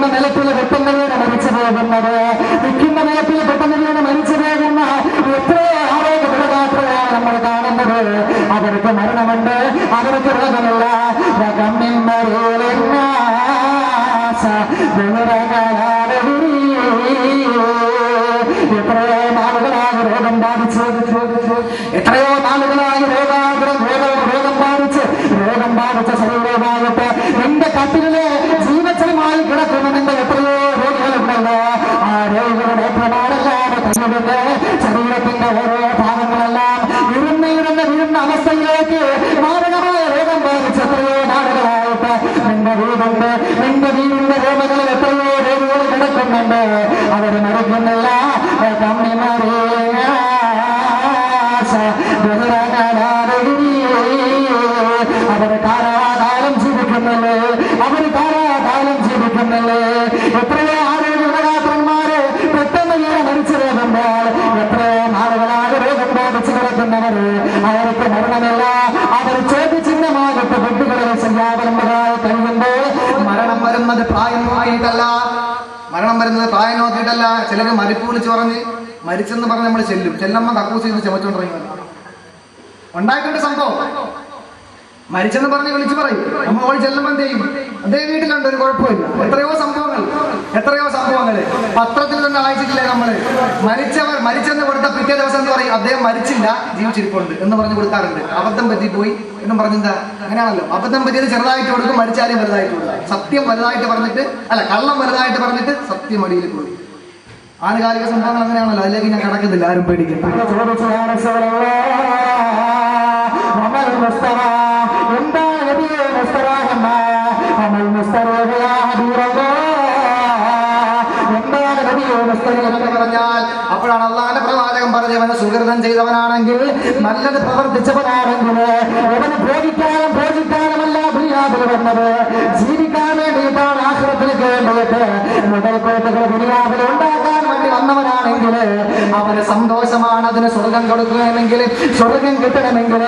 നിൽക്കുന്ന നിലത്തിൽ പെട്ടെന്ന് വീണ് മരിച്ചു പോകുന്നത്, നിൽക്കുന്ന നിലത്തിൽ പെട്ടെന്ന് വീണ് മരിച്ചു പോകുന്ന എത്രയോ ആരോഗ്യപ്രദാത്രയാണ് നമ്മൾ കാണുന്നത്. അവർക്ക് മരണമുണ്ട്, അവർക്ക് രോഗമില്ല. എത്രയോ നാളുകളായി രോഗം ബാധിച്ച്, എത്രയോ നാളുകളായി രോഗം ബാധിച്ച ശരീരമായിട്ട് എന്റെ കട്ടിലെ ജീവച്ചലമായി കിടക്കുന്ന നിന്റെ എത്രയോ രോഗികളുണ്ടല്ലോ. ആ രോഗികളുടെ പ്രമാണല്ലാതെ കഴിഞ്ഞിട്ട് ശരീരത്തിന്റെ ഓരോ ഭാഗങ്ങളെല്ലാം ഇരുന്ന അവസ്ഥയിലേക്ക് മാരകമായ രോഗം ബാധിച്ച എത്രയോ നാളുകളായിട്ട് നിന്റെ വീടിന്റെ രോഗങ്ങളിൽ എത്രയോ രോഗികൾ കിടക്കുന്നുണ്ട്. അവർ മരിക്കുന്നില്ല. അവര് കാലാകാലം ജീവിക്കുന്നില്ലേ, എത്രയോ ആരോഗ്യപ്രദാത്രന്മാര് പെട്ടെന്ന് വീട് മരിച്ചു പോകുമ്പോൾ എത്രയോ നാളുകളാകെ രോഗം ബാധിച്ചു കിടക്കുന്നവര് അവർക്ക് മരണമില്ല. അവർ ചോദ്യചിഹ്നമാകട്ടെ കുട്ടികളെ ചെയ്യാവലംബരായി കഴിയുമ്പോൾ മരണം വരുന്നത് പ്രായം നോക്കിയിട്ടല്ല. ചിലര് മരിപ്പ് വിളിച്ച് പറഞ്ഞ് മരിച്ചെന്ന് പറഞ്ഞ് നമ്മൾ ചെല്ലമ്മ കക്കൂസ് ചെയ്ത് ചുമച്ചോണ്ടിറങ്ങി ഉണ്ടായിട്ടുണ്ട് സംഭവം. മരിച്ചെന്ന് പറഞ്ഞ് വിളിച്ചു പറയും. നമ്മൾ ഓടി ചെല്ലുമ്പോൾ എന്ത് ചെയ്യും? അതേ വീട്ടിലുണ്ട്, ഒരു കുഴപ്പമില്ല. എത്രയോ സംഭവങ്ങൾ പത്രത്തിൽ തന്നെ വായിച്ചിട്ടില്ലേ നമ്മള്? മരിച്ചെന്ന് കൊടുത്ത പിറ്റേ ദിവസം എന്ന് പറയും അദ്ദേഹം മരിച്ചില്ല, ജീവിച്ചിരിപ്പുണ്ട് എന്ന് പറഞ്ഞ് കൊടുക്കാറുണ്ട്. അബദ്ധം പറ്റിപ്പോയി എന്നും പറഞ്ഞെന്താ? അങ്ങനെയാണല്ലോ. അബദ്ധം പറ്റിയത് ചെറുതായിട്ട് കൊടുക്കും, മരിച്ചാലും വലുതായിട്ട് കൊടുക്കും. സത്യം വലുതായിട്ട് പറഞ്ഞിട്ട് കള്ളം വലുതായിട്ട് പറഞ്ഞിട്ട് സത്യം അടിയിൽ കൊടുക്കും. ആനുകാലിക സംഭവങ്ങൾ അങ്ങനെയാണല്ലോ. അതിലേക്ക് ഞാൻ കടക്കുന്നില്ല, ആരും പേടിക്കണ്ട. പറഞ്ഞാൽ അപ്പോഴാണ് അള്ളാഹുവിന്റെ പ്രവാചകൻ പറഞ്ഞവന് സുഹൃതം ചെയ്തവനാണെങ്കിൽ, നല്ലത് പ്രവർത്തിച്ചവനാണെങ്കിൽ, അവന് ഭോജിക്കാനുമല്ല ദുനിയാവിൽ വന്നത്, ജീവിക്കാൻ വേണ്ടിയിട്ടാണ് ആഖിറത്തിലേക്ക് വേണ്ടിയിട്ട് മുതൽക്കോട്ടുകൾ ദുനിയാവിൽ ഉണ്ടാക്കാൻ വേണ്ടി വന്നവനാണെങ്കിൽ അവന് സന്തോഷമാണ്. അതിന് സ്വർഗം കൊടുക്കണമെങ്കിൽ, സ്വർഗം കിട്ടണമെങ്കിൽ,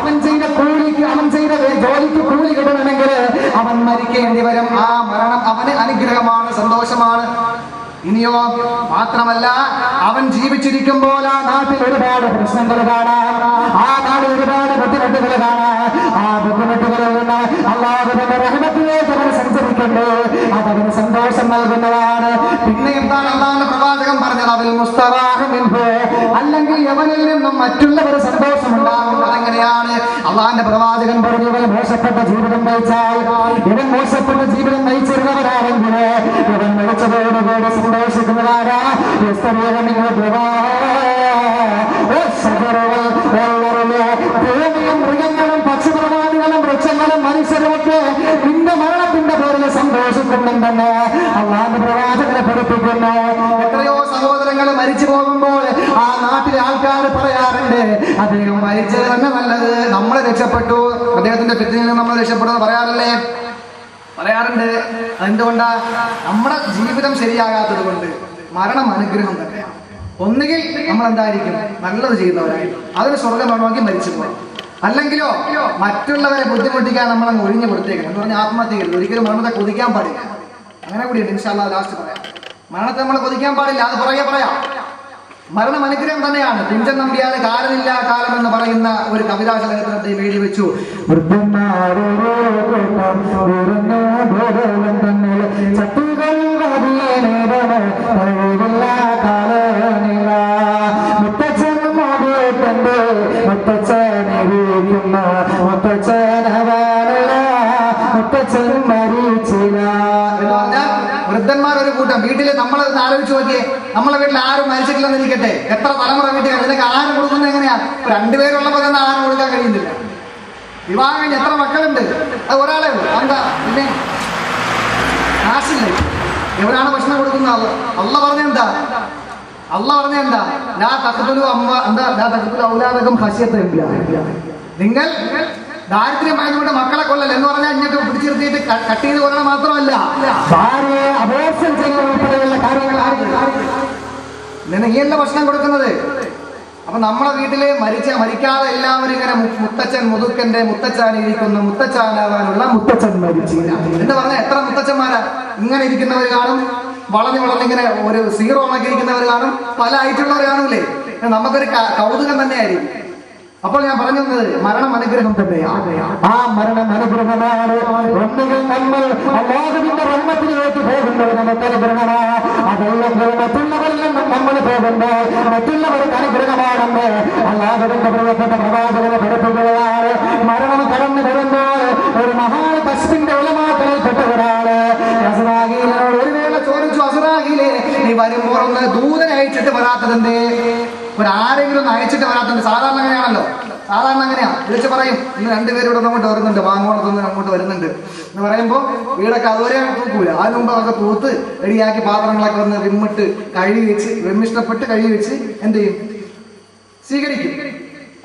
അവൻ ചെയ്ത ജോലിക്ക് കൂലി കിട്ടണമെങ്കിൽ അവൻ മരിക്കേണ്ടി വരും. ആ മരണം അവന് അനുഗ്രഹമാണ്, സന്തോഷമാണ്. ഇനിയോ മാത്രമല്ല, അവൻ ജീവിച്ചിരിക്കുമ്പോൾ ആ നാട്ടിൽ ഒരുപാട് പ്രശ്നങ്ങൾ കാണാം, ആ നാട്ടിൽ ഒരുപാട് ബുദ്ധിമുട്ടുകൾ കാണാം. ആ ബുദ്ധിമുട്ടുകളിൽ നിന്ന് അല്ലാഹുവിന്റെ റഹ്മത്തിലേക്ക് അവൻ സഞ്ചരിക്കണ്ടേ, അതവന് സന്തോഷം നൽകുന്നതാണ്. പിന്നെ എന്താണ് അല്ലാഹുവിന്റെ പ്രവാചകൻ പറഞ്ഞത്? അവൽ മുസ്തറാഹ് മിൻഹു, അല്ലെങ്കിൽ എവനിൽ നിന്നും മറ്റുള്ളവർ സന്തോഷമുണ്ടാകും. അതെങ്ങനെയാണ്? അല്ലാഹുവിന്റെ പ്രവാചകൻ പറഞ്ഞു, ഇവൻ മോശപ്പെട്ട ജീവിതം നയിച്ചിരുന്നവരാണെങ്കിൽ ഇവൻ മരിച്ചതോടുകൂടി സന്തോഷിക്കുന്നതാരാ? ഭൂമിയും മൃഗങ്ങളും പക്ഷിപ്രമാണികളും വൃക്ഷങ്ങളും മനുഷ്യരുമൊക്കെ നിന്റെ മരണത്തിന്റെ പേരിൽ സന്തോഷിക്കുന്നുണ്ടെന്ന് അല്ലാഹുവിന്റെ പ്രവാചകനെ പഠിപ്പിക്കുന്നു. എത്രയോ സഹോദരങ്ങൾ മരിച്ചു പോകുമ്പോൾ ആ നാട്ടിലെ ആൾക്കാർ പറയാറുണ്ട്, അദ്ദേഹം മരിച്ചത് തന്നെ നല്ലത്, നമ്മളെ രക്ഷപ്പെട്ടു, അദ്ദേഹത്തിന്റെ ഫിത്നയിൽ നിന്ന് നമ്മൾ രക്ഷപ്പെടുന്നത് പറയാറുണ്ട്. എന്തുകൊണ്ടാ? നമ്മുടെ ജീവിതം ശരിയാകാത്തത് കൊണ്ട്. മരണം അനുഗ്രഹം തന്നെയാണ്. ഒന്നുകിൽ നമ്മൾ എന്തായിരിക്കും? നല്ലത് ചെയ്യുന്നവരായി, അതിന് സ്വർഗം വേണമെങ്കിൽ മരിച്ചു പോയി. അല്ലെങ്കിലോ മറ്റുള്ളവരെ ബുദ്ധിമുട്ടിക്കാൻ നമ്മളങ്ങ് ഒഴിഞ്ഞു കൊടുത്തേക്കണം എന്ന് പറഞ്ഞാൽ ആത്മഹത്യ ചെയ്യരുത്. ഒരിക്കലും മരണത്തെ കൊതിക്കാൻ പാടില്ല. അങ്ങനെ കൂടിയുണ്ട്. ഇൻഷാ അല്ലാഹ് ലാസ്റ്റ് പറയാം. മരണത്തെ നമ്മൾ കൊതിക്കാൻ പാടില്ല, അത് പറയാം. മരണം അനുഗ്രഹം തന്നെയാണ്. തുഞ്ചൻ നമ്പ്യാര് കാലമില്ല കാലം എന്ന് പറയുന്ന ഒരു കവിതാശലകത്തിനത്തെ വേണ്ടി വെച്ചു. വൃദ്ധന്മാർ ഒരു കൂട്ടം വീട്ടില് നമ്മളത് ആലോചിച്ച് നോക്കിയേ. നമ്മളെ വീട്ടിൽ ആരും മരിച്ചിട്ടില്ലെന്ന് ഇരിക്കട്ടെ, എത്ര തലമുറ വീട്ടിൽ ഇതിനൊക്കെ ആഹാരം കൊടുക്കുന്നത് എങ്ങനെയാ? രണ്ടുപേരുള്ളപ്പോൾ തന്നെ ആഹാരം കൊടുക്കാൻ കഴിയുന്നില്ല. വിവാഹം കഴിഞ്ഞ് എത്ര മക്കളുണ്ട്? അത് ഒരാളെ ഉള്ളൂ. എന്താ പിന്നെ കാശില്ലേ? എവരാണ് ഭക്ഷണം കൊടുക്കുന്നത്? അള്ള പറഞ്ഞെന്താ? ലാ തഖ്തുലു ഔലാദകും ഖശിയത. നിങ്ങൾ ദാരിദ്ര്യമായതുകൊണ്ട് മക്കളെ കൊല്ലൽ എന്ന് പറഞ്ഞാൽ ഇങ്ങോട്ട് പിടിച്ചിരുത്തിയിട്ട് കട്ട് ചെയ്ത് കൊല്ലണം മാത്രമല്ല, ഭാര്യയെ അബോർഷൻ ചെയ്യുന്ന ഉൾപ്പെടെയുള്ള കാര്യങ്ങൾ. നീയല്ല ഭക്ഷണം കൊടുക്കുന്നത്. അപ്പൊ നമ്മളെ വീട്ടില് മരിക്കാതെ എല്ലാവരും ഇങ്ങനെ മുത്തച്ഛൻ മുതുക്കന്റെ മുത്തച്ഛാനിരിക്കുന്നു, മുത്തച്ഛാനാവാനുള്ള മുത്തച്ഛൻ മരിച്ചില്ല എന്ന് പറഞ്ഞാൽ എത്ര മുത്തച്ഛന്മാരാ ഇങ്ങനെ ഇരിക്കുന്നവർ കാണും, വളഞ്ഞിങ്ങനെ ഒരു സീറോ ആക്കി ഇരിക്കുന്നവർ കാണും, പല ആയിട്ടുള്ളവർ കാണൂലേ. നമുക്കൊരു കൗതുകം തന്നെയായിരിക്കും. അപ്പോൾ ഞാൻ പറഞ്ഞു തന്നത് മരണം അനുഗ്രഹം തന്നെയാണ്. ആ മരണം അനുഗ്രഹമാണ്. ഒന്നുകിൽ നമ്മൾ അല്ലാഹുവിന്റെ റഹ്മത്തിലേക്ക് പോകുമ്പോൾ നമുക്ക് അനുഗ്രഹമാണ്, അതല്ലെങ്കിൽ മറ്റുള്ളവരിൽ നിന്നും നമ്മൾ പോകുമ്പോൾ മറ്റുള്ളവർക്ക് അനുഗ്രഹമാണെന്ന് അല്ലാഹുവിന്റെ പ്രിയപ്പെട്ട പ്രവാചകനെ പഠിപ്പിക്കുകയാണ്. മരണം കടന്നു വരുമ്പോൾ ഒരു മഹാൻ കശ്മിന്റെ ഉലമാക്കളിൽപ്പെട്ട ഒരാള് അസ്റായീലിനോട് ഒരു വേള ചോദിച്ചു, അസ്റായീലേ നീ വരുമ്പോൾ ഒന്ന് ദൂതനെ അയച്ചിട്ട് വരാത്തതെന്തേ? ആരെങ്കിലും ഒന്ന് അയച്ചിട്ട് വരാത്തത് സാധാരണ അങ്ങനെയാണല്ലോ. സാധാരണ അങ്ങനെയാ വിളിച്ച് പറയും, ഇന്ന് രണ്ടുപേരും ഇവിടെ അങ്ങോട്ട് വരുന്നുണ്ട്, വാങ്ങോളത്തുനിന്ന് അങ്ങോട്ട് വരുന്നുണ്ട് എന്ന് പറയുമ്പോൾ വീടൊക്കെ അതുവരെ തൂക്കൂല. അതിന് മുമ്പ് അതൊക്കെ തൂത്ത് റെഡിയാക്കി പാത്രങ്ങളൊക്കെ വന്ന് വിമ്മിട്ട് കഴുകി വെച്ച് വെമ്മിഷ്ടപ്പെട്ട് കഴുകി വെച്ച് എന്ത് ചെയ്യും, സ്വീകരിക്കും.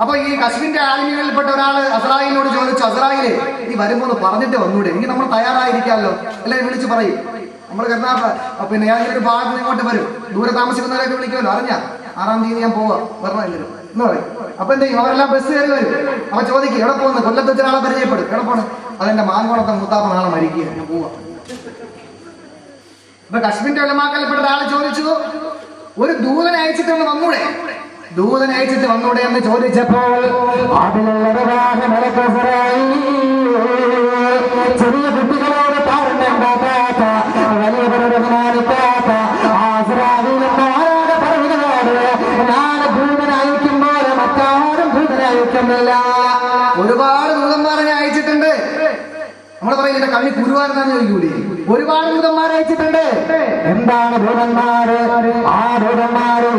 അപ്പൊ ഈ കശ്മീരിന്റെ ആലിമികളിൽപ്പെട്ട ഒരാള് അസ്റായീലിനോട് ചോദിച്ചു, അസ്റായീലേ നീ വരുമ്പോൾ ഒന്ന് പറഞ്ഞിട്ട് വന്നൂടെ, എനിക്ക് നമ്മൾ തയ്യാറായിരിക്കാമല്ലോ. എല്ലാവരും വിളിച്ച് പറയും. നമ്മൾ പിന്നെ ഞാൻ ഒരു ഭാഗത്ത് ഇങ്ങോട്ട് വരും, ദൂരെ താമസിക്കുന്നവരൊക്കെ വിളിക്കുമല്ലോ, അറിഞ്ഞാ 6-ാം തീയതി ഞാൻ പോവാ വരണമല്ലോ എന്ന് പറയും. അപ്പൊ എന്ത് ചെയ്യും, അവരെല്ലാം ബസ് കയറി വരും. അപ്പൊ ചോദിക്കും എവിടെ പോകുന്നു, കൊല്ലത്ത് വെച്ച ആളെ പരിചയപ്പെടും, എവിടെ പോണ്, അതെന്റെ മാങ്കോണത്തെ മുത്താപ്പ നാളെ മരിക്കുക, ഞാൻ പോവാ. അപ്പൊ കശ്മീരിന്റെ ഉലമാക്കളിൽപ്പെട്ട ഒരാൾ ചോദിച്ചു, ഒരു ദൂതനെ അയച്ചിട്ട് വന്നൂടെ, ദൂതനെ അയച്ചിട്ട് വന്നൂടെ എന്ന് ചോദിച്ചപ്പോൾ ചെറിയ കുട്ടികളോട് കാരണമുണ്ടാകാത്ത വലിയവരുടെ ബഹുമാനിക്കാത്ത ആസ്റായീലിനോട് പറയുന്നതോട് ഞാൻ ദൂതനയക്കുമ്പോൾ മറ്റാരും ദൂതനയക്കുന്നില്ല. ഒരുപാട് ദൂതന്മാരെ അയച്ചിട്ടുണ്ട്. നമ്മൾ പറയുന്നത് കണ്ണി കുരുവാരെന്നാന്ന് ചോദിക്കൂലേ, ഒരുപാട് ദൂതന്മാരെ അയച്ചിട്ടുണ്ട്. എന്താണ് ദൂതന്മാര്? ആ ദൂതന്മാര്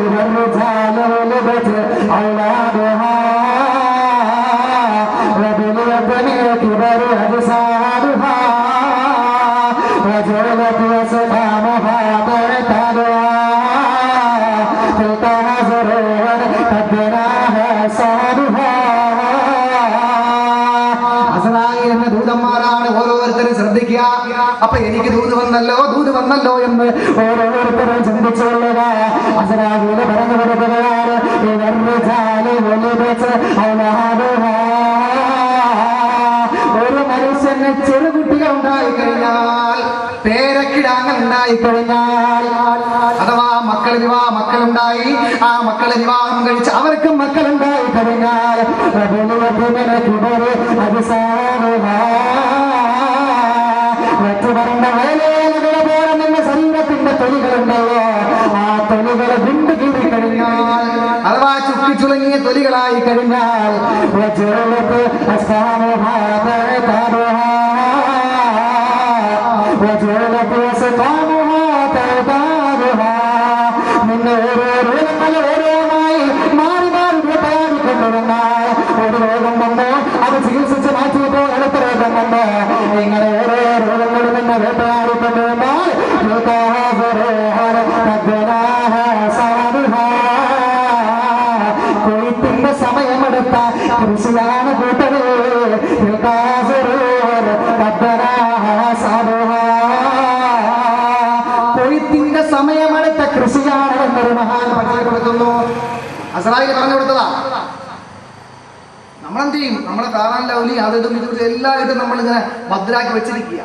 അസ്റായീൽ എന്ന ദൂതന്മാരാണ്. ഓരോരുത്തരും ശ്രദ്ധിക്കുക. അപ്പൊ എനിക്ക് ദൂത് വന്നല്ലോ എന്ന് ഓരോരുത്തരും ചിന്തിച്ചുകൊള്ളുക. അസ്റായീൽ പറഞ്ഞു കൊടുക്കുകയാണ്, ഒരു മനുഷ്യന് ചെറുകുട്ടികൾ ഉണ്ടായിക്കഴിഞ്ഞാൽ, പേരക്കിടാങ്ങൾ ഉണ്ടായിക്കഴിഞ്ഞാൽ, അഥവാ മക്കളുണ്ടായി, ആ മക്കളെ വിവാഹം കഴിച്ച് അവർക്കും മക്കളുണ്ടായി കഴിഞ്ഞാൽ മറ്റു പറഞ്ഞ വേലകളെ പോലെ നിന്റെ ശരീരത്തിന്റെ തൊലികളുണ്ടല്ലോ, ആ തൊലികളെ വിണ്ടു കീറിക്കഴിഞ്ഞാൽ, അഥവാ ചുക്കിച്ചുളങ്ങിയ തൊലികളായി കഴിഞ്ഞാൽ നിന്നെ ഓരോരോമായി മാറി തയ്യാറിക്കൊണ്ടുവന്നാൽ ഒരു രോഗം വന്ന് അത് ചികിത്സിച്ച് മാറ്റിയപ്പോൾ അടുത്ത രോഗം വന്ന് ഇങ്ങനെ ഓരോ രോഗങ്ങളിൽ നിന്ന് വേട്ടയാടിക്കൊണ്ടുവന്നാൽ കൊയ്ത്തിന്റെ സമയമെടുത്ത കൃഷിയാണ് കൂട്ടത്. കൊയ്ത്തിന്റെ സമയമെടുത്ത കൃഷിയാണ് എന്നൊരു മഹാൻ പരിചയപ്പെടുത്തുന്നു. അസ്റായീൽ പറഞ്ഞു കൊടുത്തതാ. നമ്മളെന്ത് ചെയ്യും, നമ്മളെ ഫെയർ ലവ്ലി അതും ഇതും എല്ലായിട്ടും നമ്മളിങ്ങനെ ഭദ്രാക്കി വെച്ചിരിക്കുക.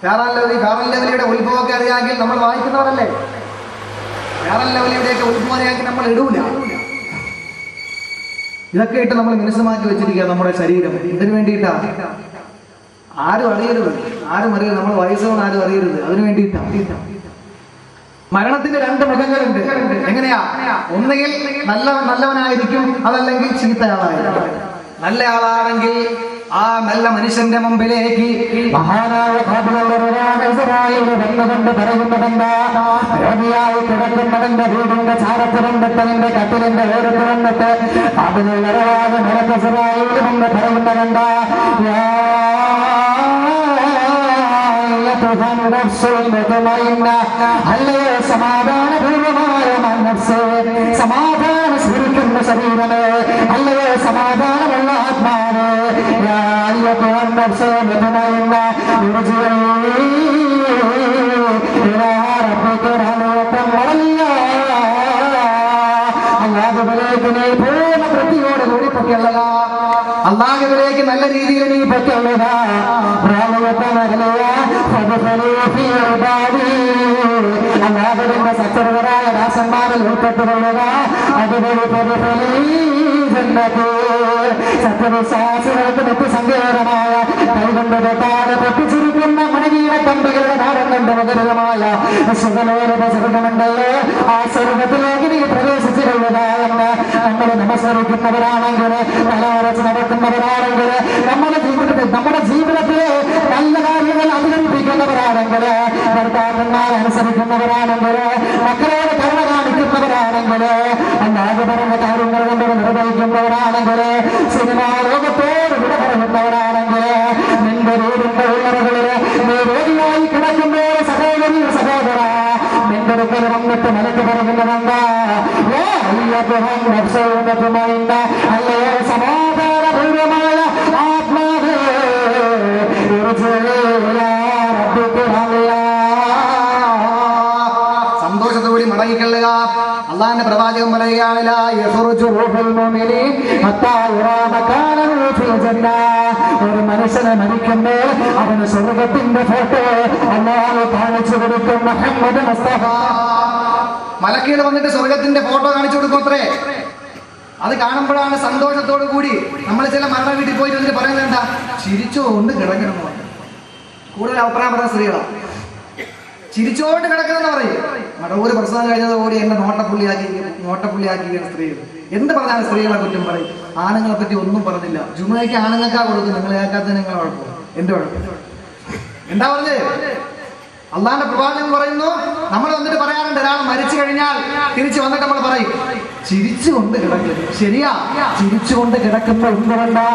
ഫെയർ ലവ്ലിയുടെ ഉത്ഭവമൊക്കെ അറിയാമെങ്കിൽ നമ്മൾ വായിക്കുന്നവരല്ലേ. ഫെയർ ലവ്ലിയുടെയൊക്കെ ഉത്ഭവം അറിയാമെങ്കിൽ നമ്മൾ ഇടൂല. ഇതൊക്കെ ഇട്ട് നമ്മൾ മിനുസമാക്കി വെച്ചിരിക്കുക നമ്മുടെ ശരീരം. ഇതിനു വേണ്ടിയിട്ടാ, ആരും അറിയരുത്, നമ്മൾ വയസ്സോട് ആരും അറിയരുത്, അതിനു വേണ്ടിയിട്ടാ. മരണത്തിന്റെ 2 മുഖങ്ങളുണ്ട്. എങ്ങനെയാ? ഒന്നുകിൽ നല്ലവനായിരിക്കും, അതല്ലെങ്കിൽ ചീത്തയാളായിരിക്കും. നല്ല ആളാണെങ്കിൽ ആ നല്ല മനുഷ്യന്റെ മുമ്പിലേക്ക് മഹാനായ വന്നുകൊണ്ട് പറയുന്നതെന്താ, രോഗിയായി കിടക്കുന്നവന്റെ വീടിന്റെ ചാരത്ത് വന്നിട്ട് നിന്റെ കട്ടിലിന്റെ ഓരത്ത് വന്നിട്ട് അതിനുള്ള കൊണ്ട് പറയുന്നതെന്താ, അല്ലയോ സമാധാനപൂർവമായ മനസ്സ്, സമാധാനം സ്ഫുരിക്കുന്ന ശരീരമേ, അല്ലയോ സമാധാനമുള്ള ആത്മാവ്, അല്ലാതെ സ്വർഗത്തിലേക്ക് നല്ല രീതിയിൽ നീ പറ്റുള്ളതാ. അല്ലാഹുവിന്റെ സച്ചരിതരായ ദാസന്മാരിൽ ഉൾപ്പെട്ടുകൊള്ളുക. അതുപോലെ സത്യവിശ്വാസികൾക്ക് നിത്യസങ്കേതമായ കൈകൊണ്ട് തൊട്ടാതെ പൊട്ടിച്ചിരിക്കുന്ന മണിനീര കമ്പകളുടെ നാടൻ കൊണ്ട് മുഖരിതമായ സുഖലോലത സ്വർഗമുണ്ടല്ലോ. ആ സ്വർഗത്തിലേക്ക് നീ പ്രവേശിച്ചു കൊള്ളുക എന്ന് നമ്മൾ നമസ്കരിക്കുന്നവരാണെങ്കിൽ, തലവരച്ച് നടക്കുന്നവരാണെങ്കിൽ, നമ്മുടെ ജീവിതത്തിലെ നല്ല കാര്യങ്ങൾ അധികരിപ്പിക്കുന്നവരാണെങ്കിൽ, ഭർത്താക്കന്മാരെ അനുസരിക്കുന്നവരാണെങ്കിൽ, മക്കളോട് കരുണ കാണിക്കുന്നവരാണെങ്കിൽ, അല്ലാതെ പറഞ്ഞ കാര്യങ്ങൾ കൊണ്ട് നിർവഹിക്കുന്നവരാണെങ്കിൽ, സിനിമാ ലോകത്തോട് വിട പറയുന്നവരാണെങ്കിൽ, നിന്റെ വീടിന്റെ ഉള്ളവകളില് നീ രോഗിയായി കിടക്കുമ്പോൾ സഹോദരി സഹോദര നിന്റെ അടുക്കൽ വന്നിട്ട് നിനക്ക് പറയുന്നതെന്താ? അല്ലയോ സമാധാനപൂർവമായ ആത്മാവേ, സന്തോഷത്തോടെ മടങ്ങിക്കൊള്ളുക. അള്ളാന്റെ പ്രവാചകൻ പറയുകയാണ്, ഒരു മനുഷ്യനെ മരിക്കുമ്പോൾ അവന് സ്വർഗത്തിന്റെ ഫോട്ടോ അല്ലാഹു കാണിച്ചു കൊടുക്കും. മുഹമ്മദ് മുസ്തഫ മലക്കുകൾ വന്നിട്ട് സ്വർഗത്തിന്റെ ഫോട്ടോ കാണിച്ചു കൊടുക്കും അത്രേ. അത് കാണുമ്പോഴാണ് സന്തോഷത്തോടു കൂടി നമ്മൾ ചില മരണ വീട്ടിൽ പോയിട്ട് വന്നിട്ട് പറയുന്നത് എന്താ? ചിരിച്ചുകൊണ്ട് കിടക്കണമെന്ന് പറയും. കൂടുതൽ അഭിപ്രായം പറഞ്ഞ സ്ത്രീകളാണ്. ചിരിച്ചുകൊണ്ട് കിടക്കണമെന്ന് പറയും. മടവൂര് പ്രസവം കഴിഞ്ഞതോടെ എന്നെ നോട്ടപ്പുള്ളിയാക്കിയാണ് സ്ത്രീകൾ. എന്ത് പറഞ്ഞാലും സ്ത്രീകളെ കുറ്റം പറയും. ആണുങ്ങളെ പറ്റി ഒന്നും പറഞ്ഞില്ല. ജുമയ്ക്ക് ആണുങ്ങൾക്കാ കൊടുക്കും, നിങ്ങൾ കേൾക്കാത്ത നിങ്ങൾ കുഴപ്പം. എന്ത് കുഴപ്പം? എന്താ പറഞ്ഞത്? അള്ളാന്റെ പ്രവാചകൻ പറയുന്നു, നമ്മൾ വന്നിട്ട് പറയാറുണ്ട്, ഒരാൾ മരിച്ചു കഴിഞ്ഞാൽ തിരിച്ചു വന്നിട്ട് നമ്മൾ പറയും ചിരിച്ചുകൊണ്ട് കിടക്കുന്നു. ശരിയാ, ചിരിച്ചുകൊണ്ട് കിടക്കുന്ന എന്തുകൊണ്ടാ?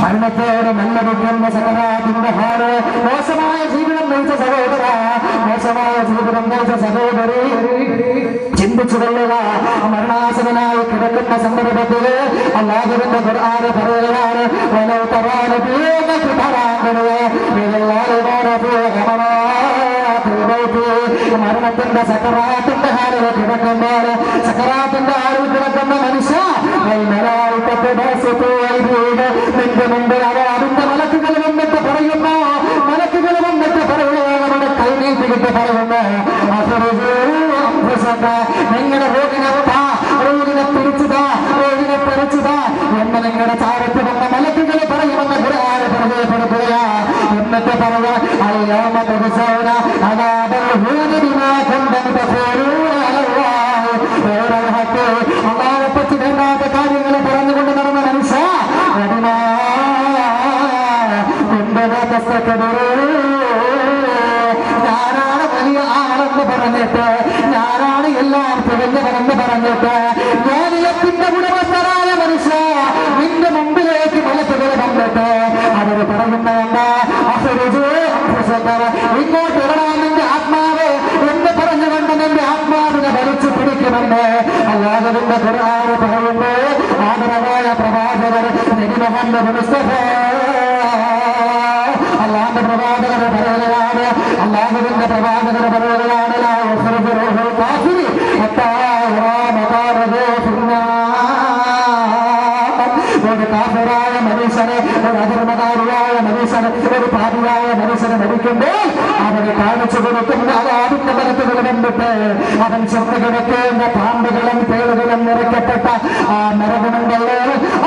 മരണത്തോടെ മല്ലടിക്കുന്ന സകരാത്തിന്റെ ഹാര്. മോശമായ ജീവിതം നയിച്ച സഹോദര, മോശമായ ജീവിതം നയിച്ച സഹോദരി, ചിന്തിച്ചു കൊള്ളുക. മരണാസനായി കിടക്കുന്ന സന്ദർഭത്തില് അല്ലാഹുവിന്റെ ഖുർആൻ പറയുകയാണ്, മരണത്തിന്റെ സക്കറാത്തിന്റെ ഹാരിൽ കിടക്കുമ്പോൾ, സക്കറാത്തിന്റെ ഹാരിൽ കിടക്കുന്ന മനുഷ്യ നിന്റെ മുമ്പിൽ അതിന്റെ മലക്കുകൾ വന്നിട്ട് പറയുന്നു, മലക്കുകൾ വന്നിട്ട് പറയുന്നു, നമ്മുടെ കൈനീട്ടിട്ട് പറയുന്നു, നിങ്ങളുടെ റോഗിനെ പിടിച്ചതാ, റോഗിനെ പറിച്ചതാ എന്ന് നിങ്ങളുടെ ചാരത്ത് വന്ന മലക്കുകൾ പറയുമെന്ന് ഖുർആൻ പരിചയപ്പെടുത്തുക. എന്നിട്ട് പറയുക, അല്ലാമ തബസൗന അദാബൽ ഹൂദി ബിമാ കുന്തും തഖൂലൂന അലല്ലാഹി ഗൈറൽ ഹഖ്. അല്ലാഹുവെ പറ്റി വേണ്ടാത്ത കാര്യങ്ങൾ പറഞ്ഞുകൊണ്ട് നടന്ന മനുഷ്യ, ഞാനാണ് വലിയ ആളെന്ന് പറഞ്ഞിട്ട്, ഞാനാണ് എല്ലാം തികഞ്ഞവരെന്ന് പറഞ്ഞിട്ട്, ജ്ഞാനത്തിന്റെ ഉടമസ്ഥരായ മനുഷ്യ നിന്റെ മുമ്പിലേക്ക് മലക്കുകൾ വന്നിട്ട് അവർ പറയുന്ന എന്താ? ഇങ്ങോട്ട് ഇടണം നിന്റെ ആത്മാവ് എന്ന് പറഞ്ഞുകൊണ്ട് നിന്റെ ആത്മാവിനെ വലിച്ചു പിടിക്കുമെന്ന് അല്ലാഹുവിന്റെ ഖുർആൻ പറയുന്നു. ആദരവായ പ്രവാചകർ നബി മുഹമ്മദ് മുസ്തഫ അല്ലാഹുവിന്റെ പ്രവാചകർ പറയുകയാണ്, അല്ലാഹുവിന്റെ പ്രവാചകർ പറയുകയാണ്, ഒരു കാഫിറായ മനുഷ്യനെ, ഒരു അധർമ്മകാരിയായ മനുഷ്യനെ, ഒരു പാപിയായ മനുഷ്യനെ മരിക്കുമ്പോൾ അവന് കാണിച്ചു കൊടുക്കുന്ന അതിന്റെ മരത്തുകൾ വന്നിട്ട് അവൻ ചെന്ന് കിടക്കേണ്ട പാമ്പുകളും തേളുകളും നിറയ്ക്കപ്പെട്ട ആ നരകമുണ്ടല്ലോ,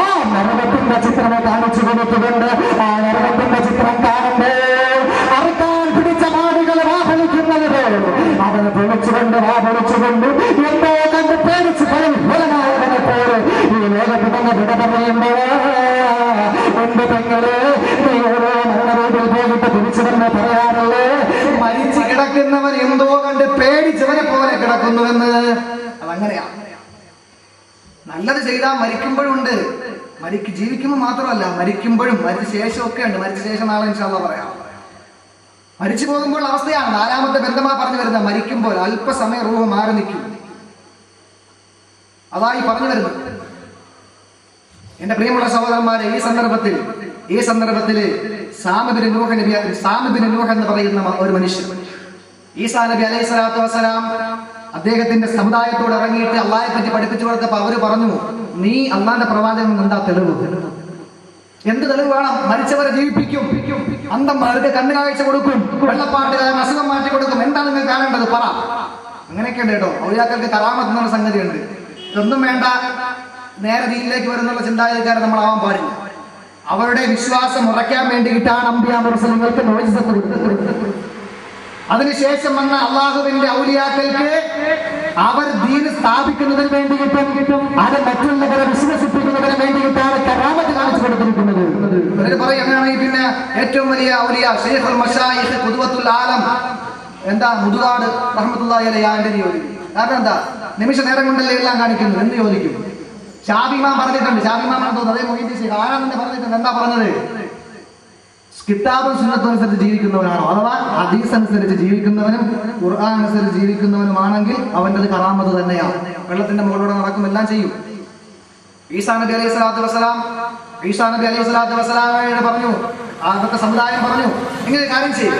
ആ നരകത്തിന്റെ ചിത്രം കാണിച്ചു കൊടുത്തുകൊണ്ട് ആ നരകത്തിന്റെ ചിത്രം കാണുമ്പോൾ അറുക്കാൻ പിടിച്ച മാടുകൾ വാഹനിക്കുന്നത് അവന് പൊളിച്ചുകൊണ്ട് വാഹനിച്ചുകൊണ്ട് എന്തോ കണ്ട് പേടിച്ച് ഫലനായവനെ പോലെ ഈ ലോകത്ത് തന്നെ വിട പറയുമ്പോ എന്റെ പെങ്ങള് നീ ഓരോ മരണവീട്ടിൽ പോയിട്ട് തിരിച്ചു തന്നെ പറയാറുള്ളൂ, മരിച്ചു കിടക്കുന്നവൻ എന്തോ കണ്ട് പേടിച്ചവനെ പോലെ കിടക്കുന്നുവെന്ന്. അതങ്ങനെയാ. നല്ലത് ചെയ്താൽ മരിക്കുമ്പോഴുണ്ട്, ജീവിക്കുമ്പോൾ മാത്രമല്ല മരിക്കുമ്പോഴും, മരിച്ച ശേഷമൊക്കെ ഉണ്ട്. മരിച്ച ശേഷം നാളെ ഇൻഷാ അല്ലാഹ് പറയാം. മരിച്ചു പോകുമ്പോൾ അവസ്ഥയാണ് നാലാമത്തെ ബന്ധമാ പറഞ്ഞു വരുന്നത്. മരിക്കുമ്പോൾ അല്പസമയം റൂഹ് മാറി നിൽക്കും. അതായി പറഞ്ഞു വരുന്നത്. എന്റെ പ്രിയമുള്ള സഹോദരന്മാരെ, ഈ സന്ദർഭത്തിൽ സാമ ബിൻ നൂഹ് എന്ന് പറയുന്ന ഒരു മനുഷ്യൻ, ഈസാ നബി അലൈഹി സ്വലാത്തു വസ്സലാം അദ്ദേഹത്തിന്റെ സമുദായത്തോട് ഇറങ്ങിയിട്ട് അള്ളാഹയെ പറ്റി പഠിപ്പിച്ചു കൊടുത്തപ്പോൾ അവര് പറഞ്ഞു, നീ അള്ളാന്റെ പ്രവാചകൻ എന്താ തെളിവ് എന്ത് തെളിവ് വേണം? മരിച്ചവരെ ജീവിപ്പിക്കും, അന്ധന്മാർക്ക് കണ്ണു കാഴ്ച കൊടുക്കും, വെള്ളപ്പാട്ടുകാരൻ അസുഖം മാറ്റി കൊടുക്കും. എന്താണ് നിങ്ങൾ കാണേണ്ടത്? പറ. അങ്ങനെയൊക്കെ ഉണ്ട് കേട്ടോ. ഔലിയാക്കൾക്ക് കറാമത്ത് എന്നുള്ള സംഗതിയുണ്ട്. ഇതൊന്നും വേണ്ട, നേരെ ദീനിലേക്ക് വരുന്നുള്ള ചിന്താഗതിക്കാരെ നമ്മളാവാൻ പാടില്ല. അവരുടെ വിശ്വാസം ഉറയ്ക്കാൻ വേണ്ടിയിട്ടാണ് അമ്പിയാ മുർസലുകൾക്ക് മോചിതത്ത് കൊടുത്തത്. അതിനുശേഷം വന്ന അള്ളാഹുവിന്റെ ഔലിയാക്കൾക്ക് അവർ ദീന് സ്ഥാപിക്കുന്നതിന് വേണ്ടിയിട്ടും അത് മറ്റുള്ളവരെ വിശ്വസിപ്പിക്കുന്നതിന് വേണ്ടിയിട്ടാണ് കറാമത്ത് കാണിച്ചു കൊടുത്തിരിക്കുന്നത്. പറയുകയാണെങ്കിൽ പിന്നെ ഏറ്റവും വലിയ ഔലിയ ശൈഖുൽ മശായിഖ് ഖുദ്വത്തുൽ ആലം എന്താ മുതുകാട് റഹ്മത്തുള്ളാഹി അലൈഹിന്റെ ചോദിക്കും. കാരണം എന്താ? നിമിഷ നേരം കൊണ്ടല്ലേ എല്ലാം കാണിക്കുന്നത് എന്ന് ചോദിക്കും. ഷാബിമാൻ പറഞ്ഞിട്ടുണ്ട്, ഷാബിമാൻ തോന്നുന്നു അതേ മൊഹീദ്ദീൻ ആരാണെന്ന് പറഞ്ഞിട്ടുണ്ട്. എന്താ പറഞ്ഞത്? കിതാബും സുന്നത്തും അനുസരിച്ച് ജീവിക്കുന്നവനാണോ, അഥവാ ഹദീസ് അനുസരിച്ച് ജീവിക്കുന്നവനും ഖുർആൻ അനുസരിച്ച് ജീവിക്കുന്നവനുമാണെങ്കിൽ അവൻ്റെ കറാമത്ത് തന്നെയാണ്. വെള്ളത്തിന്റെ മുകളിലൂടെ നടക്കും, എല്ലാം ചെയ്യും. ഈസാ നബി അലൈഹി സ്വലാത്തു വസ്സലാമയോട് പറഞ്ഞു, അന്നത്തെ സമുദായം പറഞ്ഞു, ഇങ്ങനെ കാര്യം ചെയ്യും,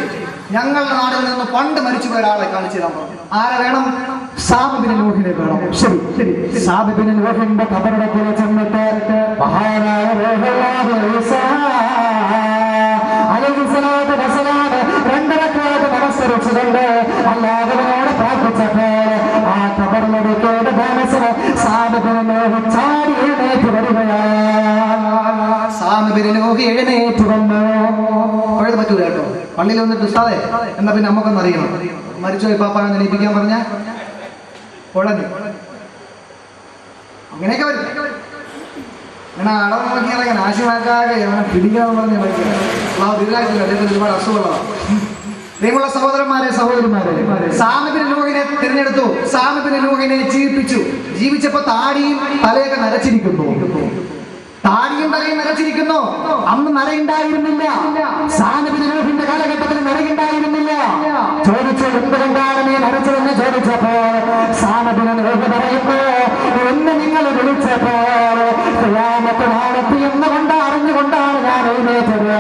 ഞങ്ങളുടെ നാട്ടിൽ നിന്ന് പണ്ട് മരിച്ചു പോയ ഒരാളെ കാണിച്ചു തരാൻ പറഞ്ഞു. ആരെ വേണം? സാബിബിന് നൂഹിനെ വേണം. ശരി, സാബിബിന് നൂഹിന്റെ ഖബറിനെ പോലെ ചെന്നിട്ട് മഹാനായ നമസ്കരിച്ചുകൊണ്ട് അല്ലാഹുവിനോട് പ്രാർത്ഥിച്ചപ്പോൾ ആ ഖബറിലെടുക്കേണ്ട മനസ്സിന് സാബിബിന് നൂഹ് ചാടി എഴുന്നേറ്റ് വരികയാണ്. സാബിബിന് നൂഹ് എഴുന്നേറ്റ് വന്നു. പഴയത് പറ്റൂല കേട്ടോ. പള്ളിയിൽ വന്നിട്ട് ഉസ്താദേ എന്നാ പിന്നെ നമുക്കൊന്നും അറിയണം, മരിച്ചുപോയി പാപ്പാനെ ജനിപ്പിക്കാൻ പറഞ്ഞ കുഴഞ്ഞു. അങ്ങനെയൊക്കെ വരും. അങ്ങനെ അടവ് നോക്കിയാൽ നാശമാക്കാതെ അവനെ പിടിക്കാന്ന് പറഞ്ഞ ഒരുപാട് അസുഖമുള്ളതാണ്. ദൈവമുള്ള സഹോദരന്മാരെ സഹോദരിമാരെ, സാമിബിന് നൂഹിനെ തിരഞ്ഞെടുത്തു. സാമിബിന് നൂഹിനെ ജീവിപ്പിച്ചു. ജീവിച്ചപ്പോ താടിയും തലയൊക്കെ നരച്ചിരിക്കുന്നു. താടിയും തലയും നരച്ചിരിക്കുന്നു. അന്ന് നരയുണ്ടായിരുന്നില്ല. സാമിബിന് നൂഹിന്റെ കാലഘട്ടത്തിൽ നരയുണ്ടായിരുന്നില്ല. ചോദിച്ചു, എന്തുകൊണ്ടാണ് നീ നരച്ചതെന്ന് ചോദിച്ചപ്പോ സാമിബിന് നൂഹ് പറയുമ്പോ, എന്ന് നിങ്ങൾ വിളിച്ചപ്പോൾ ഖിയാമത്ത് നാളെത്തി എന്നുകൊണ്ട് അറിഞ്ഞുകൊണ്ടാണ് ഞാൻ എഴുന്നേറ്റത്.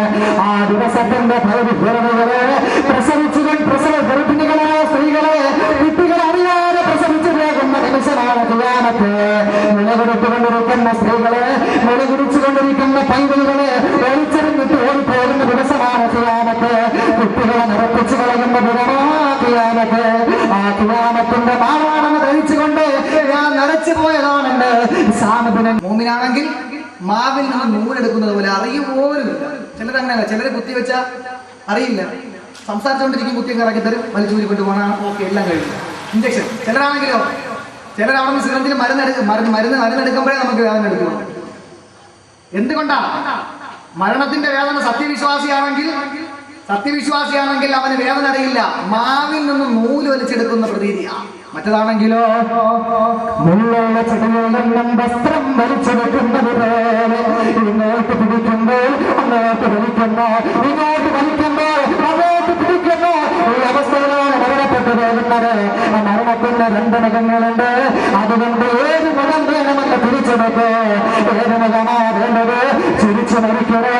ആ ദിവസത്തിന്റെ ഭൗതികരെ പ്രസവ ഗർഭിണികളായ സ്ത്രീകളെ കുട്ടികൾ അറിയാതെ പ്രസവിച്ചു പോകുന്ന നിമിഷമാണ് ഖിയാമത്ത്. നിലകൊടുത്തുകൊണ്ടിരിക്കുന്ന സ്ത്രീകളെ, നിലകുടിച്ചുകൊണ്ടിരിക്കുന്ന പൈതലുകളെ ഒളിച്ചെറിഞ്ഞിട്ട് ഓടിപ്പോകുന്ന ദിവസമാണ് ഖിയാമത്ത്. കുട്ടികളെ നിറപ്പിച്ചു കളയുന്ന ദിനമാണ് ഖിയാമത്ത്. ആ ഖിയാമത്തിന്റെ മാറാണെന്ന് ധരിച്ചുകൊണ്ട് ഞാൻ നരച്ചു പോയതാണെന്ന് സാമിബിന്. മോമിനാണെങ്കിൽ മാവിൽ നിന്ന് നൂലെടുക്കുന്നത് പോലെ അറിയുപോലുമില്ല. ചിലരങ്ങനെയല്ല, ചിലര് കുത്തിവെച്ച അറിയില്ല, സംസാരിച്ചുകൊണ്ടിരിക്കും, കുത്തിയൊക്കെ ഇറക്കി തരും, വലിച്ചൂരി കൊണ്ട് പോകണം, ഓക്കെ എല്ലാം കഴിഞ്ഞു. ഇഞ്ചക്ഷൻ. ചിലരാണെങ്കിലോ, ചിലരവിടെ നിന്ന് സിറഞ്ചിൽ മരുന്നെടുക്കുമ്പോഴേ നമുക്ക് വേദന എടുക്കണം. എന്തുകൊണ്ടാണ്? മരണത്തിന്റെ വേദന സത്യവിശ്വാസിയാണെങ്കിൽ അവന് വേദന അറിയില്ല. മാവിൽ നിന്ന് നൂല് വലിച്ചെടുക്കുന്ന പ്രതീതിയാണ്. മറ്റതാണെങ്കിലോ മുള്ളുള്ള ചെടിയിൽ നിന്നും വസ്ത്രം വലിച്ചെടുക്കുന്നത് പോലെ ഇങ്ങോട്ട് പിടിക്കുമ്പോൾ അങ്ങോട്ട് വലിക്കുമ്പോൾ, ഇങ്ങോട്ട് വലിക്കുമ്പോൾ അങ്ങോട്ട് പിടിക്കുന്നു. ഈ അവസ്ഥയിലാണ് മരണപ്പെട്ടു പോകുന്നത്. മരണത്തിന്റെ രണ്ട് മുഖങ്ങളുണ്ട്. അതുകൊണ്ട് ഏത് മുഖം വേണമെന്ന് തിരിച്ചെടുക്കോ. ഏത് മുഖമാ വേണ്ടത്? ചിരിച്ചു മരിക്കണോ?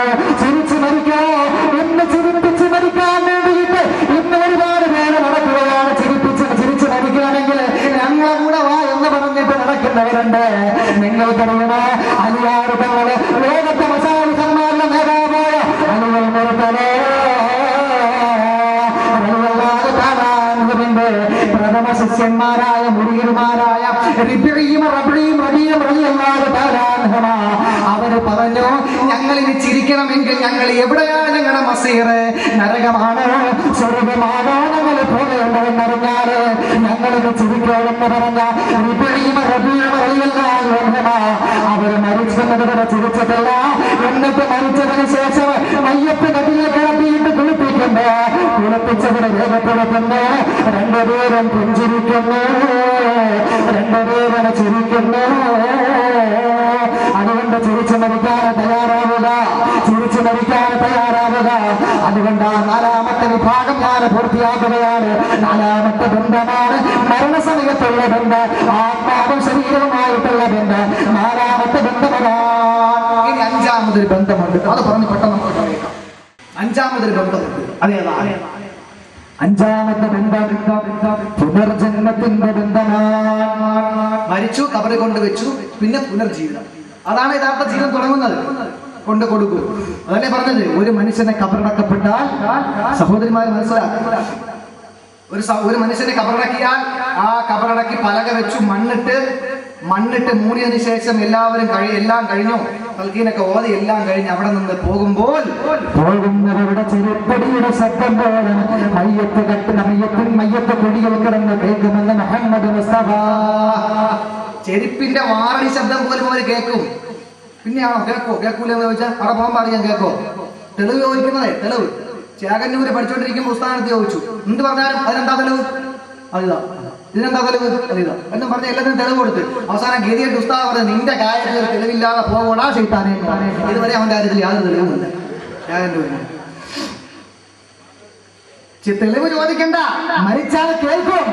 എന്ന് ചിരിപ്പിച്ച് മരിക്കാൻ വേണ്ടിയിട്ട് ഇന്ന് ഒരുപാട് പേര് നടക്കുകയാണ്. ചിരിച്ചു മരിക്കുകയാണെങ്കിൽ ഞങ്ങളെ കൂടെ വാ എന്ന് പറഞ്ഞിട്ട് നടക്കുന്നവരുണ്ട്. നിങ്ങൾക്കറിയണോ, അലിയാർ തങ്ങള് ലോകത്തെ മസാലിസന്മാരുടെ നേതാവായ അലികൾ മുറുക്കലോ പ്രഥമ ശിഷ്യന്മാരായ മുരീർമാരായ അവര് പറഞ്ഞു, ഞങ്ങൾ ഇനി ചിരിക്കണമെങ്കിൽ ഞങ്ങൾ എവിടെയാണ് ഞങ്ങളുടെ മസീർ? നരകമാണോ സ്വർഗമാണോ ഞങ്ങൾ പോകേണ്ടതെന്നറിഞ്ഞാല് ഞങ്ങളിത് ചിരിക്കണമെന്ന് പറഞ്ഞ അവര് മരിച്ചെന്നതുവരെ ചിരിച്ചിട്ടില്ല. എന്നിട്ട് മരിച്ചതിന് ശേഷം മയ്യത്ത് കട്ടിയിൽ കിടത്തിയിട്ട് കുളിപ്പിച്ചതിന് രേഖപ്പെടുത്തുന്നു. രണ്ടുപേരും പുഞ്ചിരിക്കുന്നു, രണ്ടുപേരും ചിരിക്കുന്നു. അതുകൊണ്ട് ചിരിച്ചു മരിക്കാൻ തയ്യാറാവുക. അതുകൊണ്ട് ആ നാലാമത്തെ വിഭാഗം ഞാൻ പൂർത്തിയാക്കുകയാണ്. നാലാമത്തെ ബന്ധമാണ് മരണസമയത്തുള്ള ബന്ധം, ആത്മാവും ശരീരവുമായിട്ടുള്ള ബന്ധം. നാലാമത്തെ ബന്ധമാണ്. ഇനി അഞ്ചാമതൊരു ബന്ധമുണ്ട്, അത് പറഞ്ഞ് പെട്ടെന്ന് നമുക്ക് അറിയാം. അഞ്ചാമതൊരു ബന്ധമുണ്ട്. അതേതാണ്? അഞ്ചാമത്തെ ബന്ധം പുനർജന്മത്തിന്റെ ബന്ധമാണ്. മരിച്ചു, കബറി കൊണ്ടുവച്ചു, പിന്നെ പുനർജീവിതം. അതാണ് യഥാർത്ഥ ജീവിതം തുടങ്ങുന്നത്. കൊണ്ട് കൊടുക്കും. അതല്ലേ പറഞ്ഞത്, ഒരു മനുഷ്യനെ കബറടക്കപ്പെട്ടാൽ സഹോദരിമാർ മനസ്സിലാക്കുക, ഒരു മനുഷ്യനെ കബറടക്കിയാൽ ആ കബറടക്കി പലക വെച്ചു മണ്ണിട്ട് മൂടിയതിനു ശേഷം എല്ലാം കഴിഞ്ഞു, തൽക്കീനൊക്കെ ഓതി എല്ലാം കഴിഞ്ഞ് അവിടെ നിന്ന് പോകുമ്പോൾ പോകുന്നവരുടെ ചെരുപ്പടിയുടെ ശബ്ദം പോലെ മയ്യത്ത് കൊടികൾ കിടന്ന് കേൾക്കുമെന്ന് മുഹമ്മദ് മുസ്തഫ. ചെരുപ്പിന്റെ വാറടി ശബ്ദം പോലും അവർ കേൾക്കും. പിന്നെയാണോ കേൾക്കൂലെന്ന് ചോദിച്ചാൽ അവിടെ പോകാൻ പറയാൻ കേൾക്കോ? തെളിവ് ചോദിക്കുന്നതേ തെളിവ്. ചേകന്നൂര് പഠിച്ചുകൊണ്ടിരിക്കുമ്പോൾ ഉസ്താദത്ത് ചോദിച്ചു, എന്ത് പറഞ്ഞാലും അതിനെന്താ തെളിവ്? അതിതാ. ഇതിനെന്താ തെളിവ്? അതിതാ എന്നും പറഞ്ഞ എല്ലാത്തിനും തെളിവ് കൊടുത്ത് അവസാനം ഗതിയായിട്ട് ഉസ്താദ് പറഞ്ഞത്, നിന്റെ കാര്യത്തിൽ തെളിവില്ലാതെ പോകണ ചെയ്താനേ. ഇതുവരെ അവന്റെ കാര്യത്തിൽ യാതൊരു തെളിവുമില്ല. ചേകന്നൂരിന് തെളിവ് ചോദിക്കണ്ട, മരിച്ചാൽ കേൾക്കും,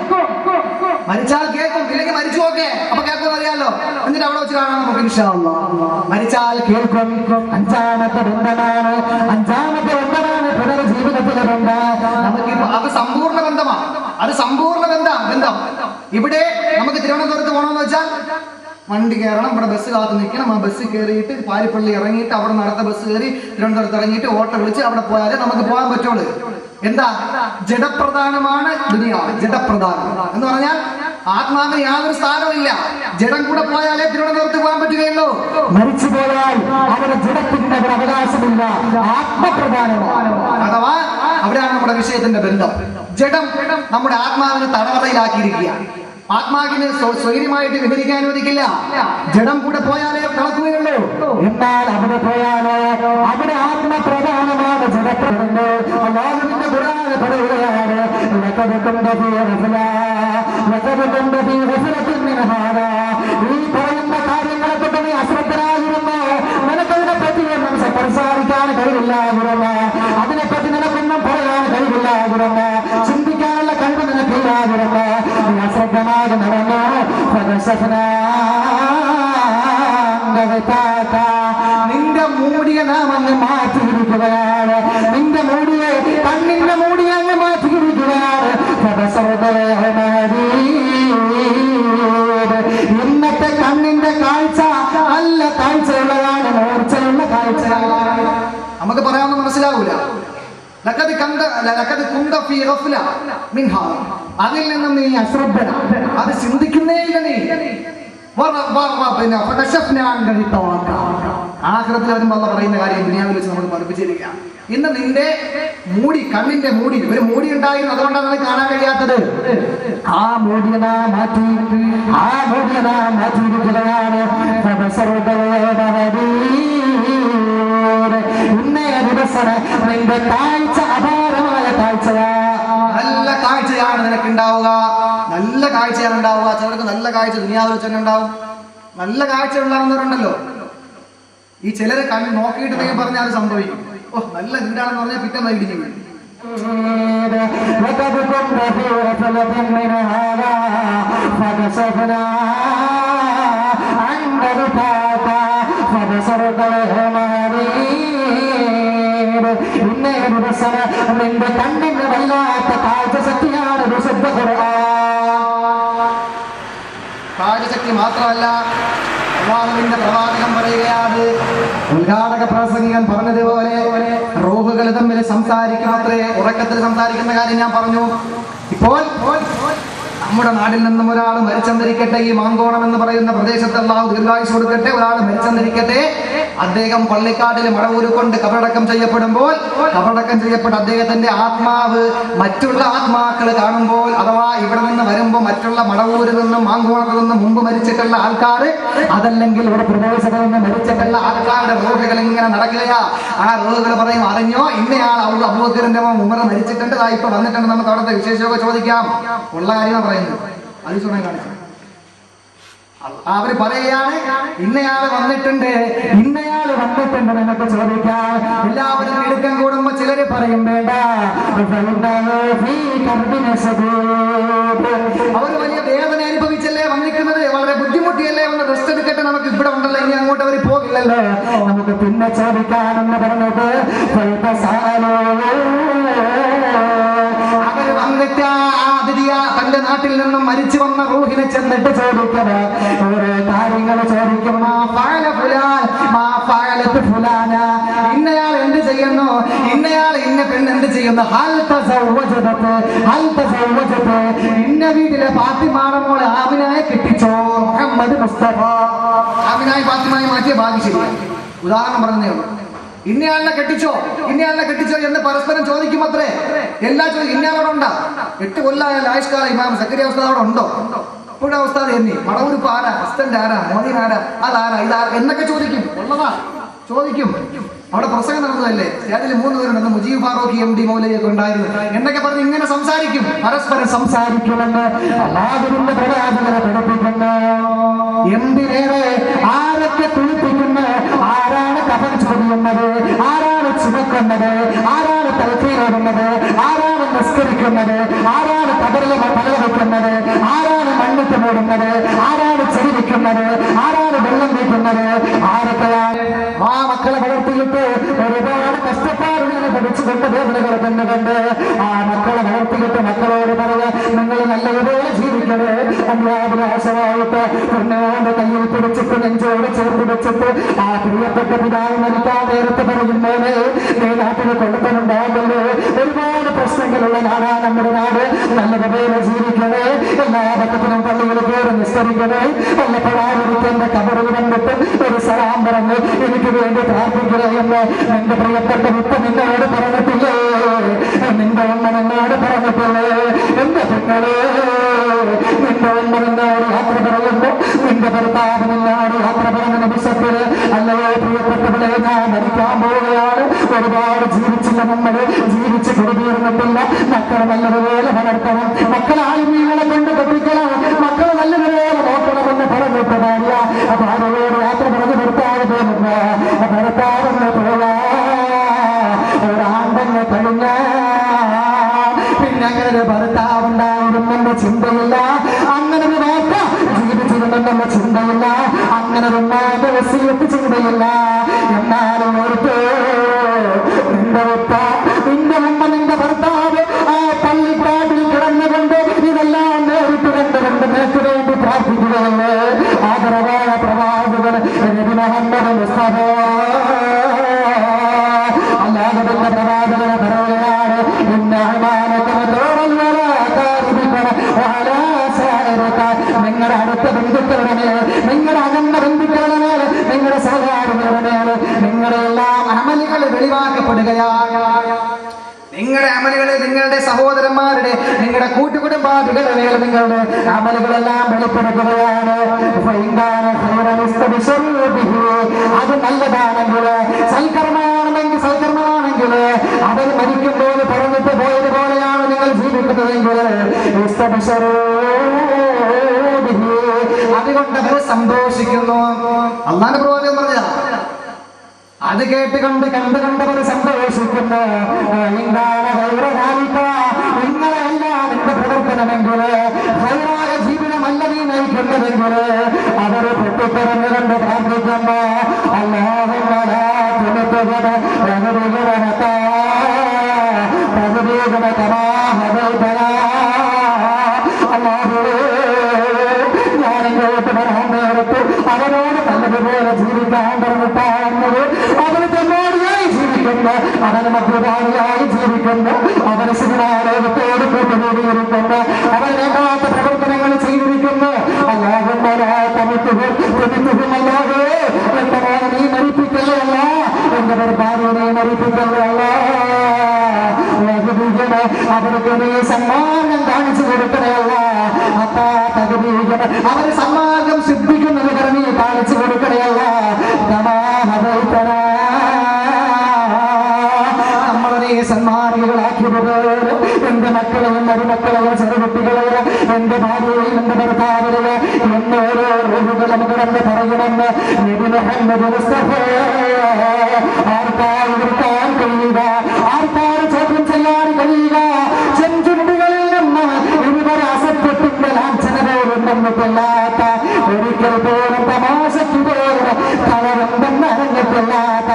ഇല്ലെങ്കിൽ മരിച്ചു നോക്കേ, അപ്പൊ കേൾക്കും അറിയാലോ. എന്നിട്ട് അവിടെ വെച്ച് കാണാം നമുക്ക് ഇൻഷാ അല്ലാഹ്. മരിച്ചാൽ കേൾക്കും. അഞ്ചാമത്തെ ബന്ധമാണ് പുനർജീവിതത്തിലുണ്ട്. നമുക്കിപ്പോ അത് സമ്പൂർണ്ണ ബന്ധമാണ്, അത് സമ്പൂർണ്ണ ബന്ധം. ഇവിടെ നമുക്ക് തിരുവനന്തപുരത്ത് പോകണമെന്ന് വെച്ചാൽ വണ്ടി കയറണം, ഇവിടെ ബസ് കാത്ത് നിൽക്കണം, ആ ബസ് കയറിയിട്ട് പാരിപ്പള്ളി ഇറങ്ങിയിട്ട് അവിടെ നിന്ന് അടുത്ത ബസ് കയറി തിരുവനന്തപുരത്ത് ഇറങ്ങിയിട്ട് ഓട്ടോ വിളിച്ച് അവിടെ പോയാലേ നമുക്ക് പോകാൻ പറ്റുള്ളൂ. എന്താ? ജഡപ്രധാനമാണ് ദുനിയാവ്. ജഡപ്രധാനം എന്ന് പറഞ്ഞാൽ ആത്മാവിന് യാതൊരു സ്ഥാനമില്ല. ജഡം കൂടെ പോയാലേ തിരുവനന്തപുരത്ത് പോകാൻ പറ്റുകയുള്ളൂ. മരിച്ചു പോയാൽ അവരുടെ ജഡത്തിന്റെ ഒരു അവകാശമില്ല, ആത്മപ്രധാനമാണ്. അഥവാ അവിടെയാണ് നമ്മുടെ വിഷയത്തിന്റെ ബന്ധം. ജഡം നമ്മുടെ ആത്മാവിനെ തടവറയിലാക്കിയിരിക്കുക. ആത്മാവിനെ സ്വൈര്യമായിട്ട് വിവരിക്കാൻ അനുവദിക്കില്ല. ജഡം കൂടെ പോയാലേ നടക്കുകയുള്ളൂ. എന്നാൽ അവിടെ പോയാലോ അവിടെ ആത്മപ്രധാനമാണ് ജഡപ്രധാനം. അല്ലാഹുവിന്റെ ഖുർആൻ പറയുകയാണ്, ഈ പറയുന്ന കാര്യങ്ങളെ കൊണ്ട് നീ അശ്രദ്ധനായിരുന്നു, നിനക്കതിനെ പറ്റി ഒന്നും സംസാരിക്കാൻ കഴിവില്ലായിരുന്നു, അതിനെപ്പറ്റി നിനക്കൊന്നും പറയാൻ കഴിവില്ലായിരുന്നു, ചിന്തിക്കാനുള്ള കഴിവ് നിനക്കില്ലായിരുന്നു. നീ അശ്രദ്ധമായി നടന്നു. നിന്റെ മൂടിയ നാം അങ്ങ് മാറ്റിയിരിക്കുകയാണ്, നിന്റെ മൂടിയെ കണ്ണിന്റെ മൂടിയെ അങ്ങ് മാറ്റിയിരിക്കുകയാണ്. ഇന്നത്തെ കണ്ണിന്റെ കാഴ്ച നല്ല കാഴ്ചയുള്ളതാണ്, മൂർച്ചയുള്ള കാഴ്ചയാണ്. നമുക്ക് പറയാമെന്ന് മനസ്സിലാവൂല. അതിൽ നിന്നും നീ അശ്രദ്ധന, അത് ചിന്തിക്കുന്നേ ഇല്ല നീ. പിന്നെ ആഖിറത്തിൽ വരുമ്പോൾ അല്ലാഹ് പറയുന്ന കാര്യം ദുനിയാവിൽ വെച്ച് നമ്മൾ പഠിപ്പിച്ചിരിക്കുക. ഇന്ന് നിന്റെ മൂടി, കണ്ണിന്റെ മൂടി, ഒരു മൂടി ഉണ്ടായിരുന്നു, അതുകൊണ്ടാണ് അത് കാണാൻ കഴിയാത്തത്. ആ മൂടിയനാ മാറ്റിയിരിക്കുകയാണ്. ഇന്നേ ദിവസം നിന്റെ കാഴ്ച അപാരമായ കാഴ്ചയാ. നല്ല കാഴ്ചയാണ് നിനക്ക് ഉണ്ടാവുക, നല്ല കാഴ്ചയാണ് ഉണ്ടാവുക. ചിലർക്ക് നല്ല കാഴ്ച ദുനിയാവിൽ വെച്ച് തന്നെ ഉണ്ടാവും. നല്ല കാഴ്ച ഉണ്ടാവുന്നവരുണ്ടല്ലോ. ഈ ചിലര് കണ്ണ് നോക്കിയിട്ട് നീ പറഞ്ഞാൽ അത് സംഭവിക്കും. ഓ നല്ല വീടാണെന്ന് പറഞ്ഞാൽ പിറ്റേന്ന് ഇടിഞ്ഞു വീഴും. ഇന്നേ ദിവസം നിന്റെ കണ്ണിന് വല്ലാത്ത കാഴ്ചശക്തിയാണ് വിശുദ്ധ ഖുർആൻ. കാഴ്ചശക്തി മാത്രമല്ല, അല്ലാഹുവിന്റെ പ്രവാചകൻ പറയുകയാണ്, ഉദ്ഘാടക പ്രസംഗികൻ പറഞ്ഞതുപോലെ റൂഹുകൾ തമ്മിൽ സംസാരിക്കുമത്രേ. ഉറക്കത്തിൽ സംസാരിക്കുന്ന കാര്യം ഞാൻ പറഞ്ഞു. ഇപ്പോൾ നമ്മുടെ നാട്ടിൽ നിന്നും ഒരാൾ മരിച്ചെന്നിരിക്കട്ടെ, ഈ മാങ്കോണം എന്ന് പറയുന്ന പ്രദേശത്ത് അല്ലാഹു ദീർഘായുസ് കൊടുക്കട്ടെ, ഒരാൾ മരിച്ചെന്നിരിക്കട്ടെ, അദ്ദേഹം പള്ളിക്കാട്ടിൽ മടവൂര് കൊണ്ട് കബറടക്കം ചെയ്യപ്പെടുമ്പോൾ കബറടക്കം ചെയ്യപ്പെട്ട അദ്ദേഹത്തിന്റെ ആത്മാവ് മറ്റുള്ള ആത്മാക്കൾ കാണുമ്പോൾ, അഥവാ ഇവിടെ നിന്ന് വരുമ്പോൾ മറ്റുള്ള മടവൂരിൽ നിന്നും മാങ്കോണത്തിൽ നിന്നും മുമ്പ് മരിച്ചിട്ടുള്ള ആൾക്കാർ, അതല്ലെങ്കിൽ ഇവിടെ പ്രദേശത്ത് നിന്ന് മരിച്ചിട്ടുള്ള ആൾക്കാരുടെ റൂഹുകൾ ഇങ്ങനെ നടക്കുകയാ. ആ റൂഹുകൾ പറയും, അറിഞ്ഞോ ഇന്നയാൾ അബൂബക്കറിന്റെ ഉമർ മരിച്ചിട്ടുണ്ട്, ഇപ്പൊ വന്നിട്ടുണ്ട്, നമുക്ക് അവിടുത്തെ വിശേഷമൊക്കെ ചോദിക്കാം. ഉള്ള കാര്യമാണ് പറയുന്നത്. അത് ചൂടാൻ കാണിച്ചു. അവര് പറയുകയാണ്, ഇന്നയാള് വന്നിട്ടുണ്ട് എന്നൊക്കെ ചോദിക്കാം. എല്ലാവരും എടുക്കാൻ കൂടുമ്പോ ചിലര് പറയും വേണ്ട, അവര് വലിയ വേദന അനുഭവിച്ചല്ലേ വന്നിരിക്കുന്നത്, വളരെ ബുദ്ധിമുട്ടിയല്ലേ വന്ന് റെസ്റ്റ് എടുക്കട്ടെ, നമുക്ക് ഇവിടെ ഉണ്ടല്ലോ, ഇനി അങ്ങോട്ട് അവർ പോകില്ലല്ലോ, നമുക്ക് പിന്നെ ചോദിക്കാമെന്ന് പറഞ്ഞത്. അവര് വന്നിട്ട് തന്റെ നാട്ടിൽ നാട്ടിൽ നിന്നും മരിച്ചു വന്ന റൂഹിനെ ചെന്നിട്ട് ചോദിക്കണേ ഓരോ കാര്യങ്ങൾ ചോദിക്കും. ഇന്നയാൾ എന്ത് ചെയ്യുന്നു, ഇന്നയാൾ ഇന്ന പെണ്ണ് എന്ത് ചെയ്യുന്നു, ഇന്ന വീട്ടിലെ ഫാത്തിമാടെ മോളെ ആമിനായെ കെട്ടിച്ചോ. മുഹമ്മദ് മുസ്തഫ ആമിനായി ഫാത്തിമായി മാറ്റിയ ഭാഗ്യശരി. ഉദാഹരണം പറഞ്ഞേ ഉള്ളൂ. ഇന്നയാളിനെ കെട്ടിച്ചോ, ഇന്നയാളിനെ കെട്ടിച്ചോ എന്ന് പരസ്പരം ചോദിക്കും അത്രേ. എല്ലാ ചോദിക്കും. ഇന്നയാളോടെ ഉണ്ടാ 8 കൊല്ലമായാലും ആയുഷ്കാല ഇമാം സക്കരിയ ഉസ്താദ് അവിടെ ഉണ്ടോ? ഇപ്പോഴും ഉസ്താദ് എന്നെ മടവൂരിപ്പ് ആരാ, അസിസ്റ്റന്റ് ആരാ, മോദിൻ ആരാ, അതാരാ, ഇതാരാ എന്നൊക്കെ ചോദിക്കും. ഉള്ളതാ ചോദിക്കും. അവിടെ പ്രസംഗം നടന്നതല്ലേ, അതിൽ 3 പേരുണ്ടെന്ന് മുജീബ് ഫാറൂഖി MD മൗലവിയൊക്കെ ഉണ്ടായിരുന്നു എന്നൊക്കെ പറഞ്ഞ് ഇങ്ങനെ സംസാരിക്കും. പരസ്പരം സംസാരിക്കുമെന്ന് അല്ലാഹുവിന്റെ പ്രവാചകനെ പഠിപ്പിക്കുന്നു. എന്തിനേറെ ആരൊക്കെ കുളിപ്പിക്കുന്നു, ആരാണ് കഫൻ ചൊരിയുന്നത്, ആരാണ് ചുമക്കുന്നത്, ആരാണ് തലക്കീഴിടുന്നത്, ആരാണ് നിസ്കരിക്കുന്നത്, ആരാണ് കബറിലെ പല വയ്ക്കുന്നത്, ആരാണ് മണ്ണിട്ട് മൂടുന്നത്, ആരാണ് ചെടിവെക്കുന്നത്, ആരാണ് വെള്ളം വീട്ടുന്നത്, ആരൊക്കെയാണ് ആ മക്കളെ വളർത്തിയിട്ട് ഒരുപാട് കഷ്ടപ്പാടുകളെ പഠിച്ചുകൊണ്ട് വേദനകൾ കണ്ടുകൊണ്ട് ആ മക്കളെ വളർത്തിയിട്ട് മക്കളോട് പറയാ നിങ്ങൾ നല്ലതുപോലെ ജീവിക്കണേ. അന്യാഭിലാഷമായിട്ട് പെണ്ണോന്റെ കയ്യിൽ പിടിച്ചിട്ട് നെഞ്ചോട് ചേർത്ത് വെച്ചിട്ട് ആ പ്രിയപ്പെട്ട പിതാവ് മരിക്കാൻ നേരത്തെ പറയുമ്പോഴേ നീ നാട്ടിന് കൊളുത്തനുണ്ടാകുമല്ലോ. ഒരുപാട് പ്രശ്നങ്ങളുള്ള നാടാണ് നമ്മുടെ നാട്. നല്ലതുപോലെ ജീവിക്കണേ. എല്ലാ പക്കത്തിനും പള്ളികൾ കയറി നിസ്കരിക്കണേ. വല്ലപ്പോഴായിരിക്കേണ്ട കബറുകൾ കണ്ടിട്ട് ഒരു സലാം പറഞ്ഞ് എനിക്ക് വേണ്ടി പ്രാർത്ഥിക്കണേ എന്ന് നിന്റെ പ്രിയപ്പെട്ട മുത്ത നിന്നോട് പറഞ്ഞിട്ടില്ലേ? നിന്റെ അമ്മ നിന്നോട് പറഞ്ഞിട്ടില്ലേ? എന്റെ പെങ്ങളെ നിന്റെ അമ്മ നിന്നോട് യാത്ര പറയുമ്പോ നിന്റെ ഭർത്താവ് നിന്നോട് യാത്ര പറഞ്ഞ നിമിഷത്തില് അല്ലയോ പ്രിയപ്പെട്ടവളെ ഞാൻ മരിക്കാൻ പോവുകയാണ്. ഒരുപാട് ജീവിച്ചില്ല, നമ്മള് ജീവിച്ച് കുടിതീർന്നിട്ടില്ല. മക്കളെ നല്ലതുപോലെ വളർത്തണം, മക്കളെ ആത്മീയങ്ങളെ കൊണ്ട് പഠിക്കണം, മക്കളെ നല്ലതുപോലെ നോക്കണമെന്ന് പറഞ്ഞിട്ട് ഭാര്യ ഭാര്യയോട് യാത്ര പറഞ്ഞ് ഭർത്താവ് തോന്നുന്ന ഭർത്താവെന്ന് പോവാ ഒരാണ്ടെന്ന് കഴിഞ്ഞ പിന്നെ അങ്ങനെ ഒരു ഭർത്താവുണ്ടായിരുന്നെന്ന് ചിന്തയില്ല, അങ്ങനെ ഒരു വാർത്ത ജീവിച്ചിരുന്നെന്ന ചിന്തയില്ല, അങ്ങനെ ഒരു വസിയത്ത് ചിന്തയില്ല. എന്നാലും ഓർത്ത് നിന്റെ ഉപ്പ, നിന്റെ ഉമ്മ, നിന്റെ ഭർത്താവ് ആ പള്ളിപ്പാട്ടിൽ കിടന്നുകൊണ്ട് ഇതെല്ലാം നേരിട്ട് കണ്ടുകൊണ്ട് നിനക്ക് വേണ്ടി പ്രാർത്ഥിക്കുകയല്ലേ. ആദരവായ പ്രവാചകൻ നബി മുഹമ്മദ് മുസ്തഫ അല്ലാഹുവിന്റെ പ്രവാചകനെ പറയുകയാണ് നിങ്ങളുടെ അടുത്ത ബന്ധുക്കളുടെ മേൽ, നിങ്ങളുടെ അകന്ന ബന്ധുക്കളുടെ മേൽ, നിങ്ങളുടെ സഹോദരങ്ങളുടെ മേൽ നിങ്ങളുടെ എല്ലാം അമലുകൾ വെളിവാക്കപ്പെടുകയാണ്. നിങ്ങളുടെ അമലുകൾ നിങ്ങളുടെ സഹോദരന്മാരുടെ, നിങ്ങളുടെ കൂട്ടുകുടുംബാദികളുടെ മേൽ നിങ്ങളുടെ അമലുകളെല്ലാം വെളിപ്പെടുത്തുകയാണ്. അത് നല്ലതാണെങ്കിൽ, സൽക്കർമാണെങ്കിൽ സൽക്കർമാണെങ്കിൽ, അവർ മരിക്കുമ്പോൾ പറഞ്ഞിട്ട് പോയതുപോലെയാണ് നിങ്ങൾ ജീവിക്കുന്നതെങ്കിൽ അതുകൊണ്ട് അവർ സന്തോഷിക്കുന്നു. അല്ലാഹുവിന്റെ പ്രവാചകൻ പറഞ്ഞതാ. അത് കേട്ടുകൊണ്ട് കണ്ടുകൊണ്ടവർ സന്തോഷിക്കുന്നു. നിങ്ങളെല്ലാം നിന്റെ പ്രവർത്തനമെങ്കിൽ ഹൈറായ ജീവിതമല്ല നീ നയിക്കുന്നതെങ്കിൽ അവർ പൊട്ടിത്തുറന്നുകൊണ്ട് പ്രാർത്ഥിക്കുന്നു. ഞാനിങ്ങോട്ട് വരാൻ നേരത്ത് അവരോട് നല്ലതുപോലെ ജീവിക്കാൻ പറഞ്ഞിട്ടാകുന്നത് അവന് തന്നോടിയായി ജീവിക്കുന്നു, അവന് മധ്യഭാഗിയായി ജീവിക്കുന്നു, അവന് സിനിമാലോകത്തോട് കൂട്ടുകൂടിയിരിക്കുന്നു, അവൻ വേണ്ടാത്ത പ്രവർത്തനങ്ങൾ ചെയ്തിരിക്കുന്നു. എന്റെ മോനെ നീ മരിപ്പിക്കുകയല്ല, എന്റെ ഭാര്യനെ മരിപ്പിക്കുകയല്ല. അവർക്ക് നീ സമ്മാനം കാണിച്ചു കൊടുക്കണയല്ല, അവർ സമ്മാനം സിദ്ധിക്കുന്നത് പറഞ്ഞ് കാണിച്ചു കൊടുക്കണയല്ല. നമ്മളെ സന്മാർഗികളാക്കിയതുപോലെ എന്റെ മക്കളെയും മരുമക്കളെയും ചെറുകുട്ടികളെയും എന്റെ ഭാര്യയെയും എന്റെ ഭർത്താവിനെയും എന്നോരോ റൂഹുകളും കിടന്ന് പറയുമെന്ന് നബി മുഹമ്മദ് മുസ്തഫ. ആർക്കാണ് നിർത്താൻ കഴിയുക, ആർക്കാണ് ചോദ്യം ചെയ്യാൻ കഴിയുക? ചെഞ്ചുണ്ടികളിൽ നിന്ന് ഇവരെ അസത്യത്തിന്റെ ലാഞ്ചന പോലും തന്നിട്ടില്ലാത്ത, ഒരിക്കൽ പോലും തമാശയ്ക്ക് പോലും കളവെന്തെന്ന് അറിഞ്ഞിട്ടില്ലാത്ത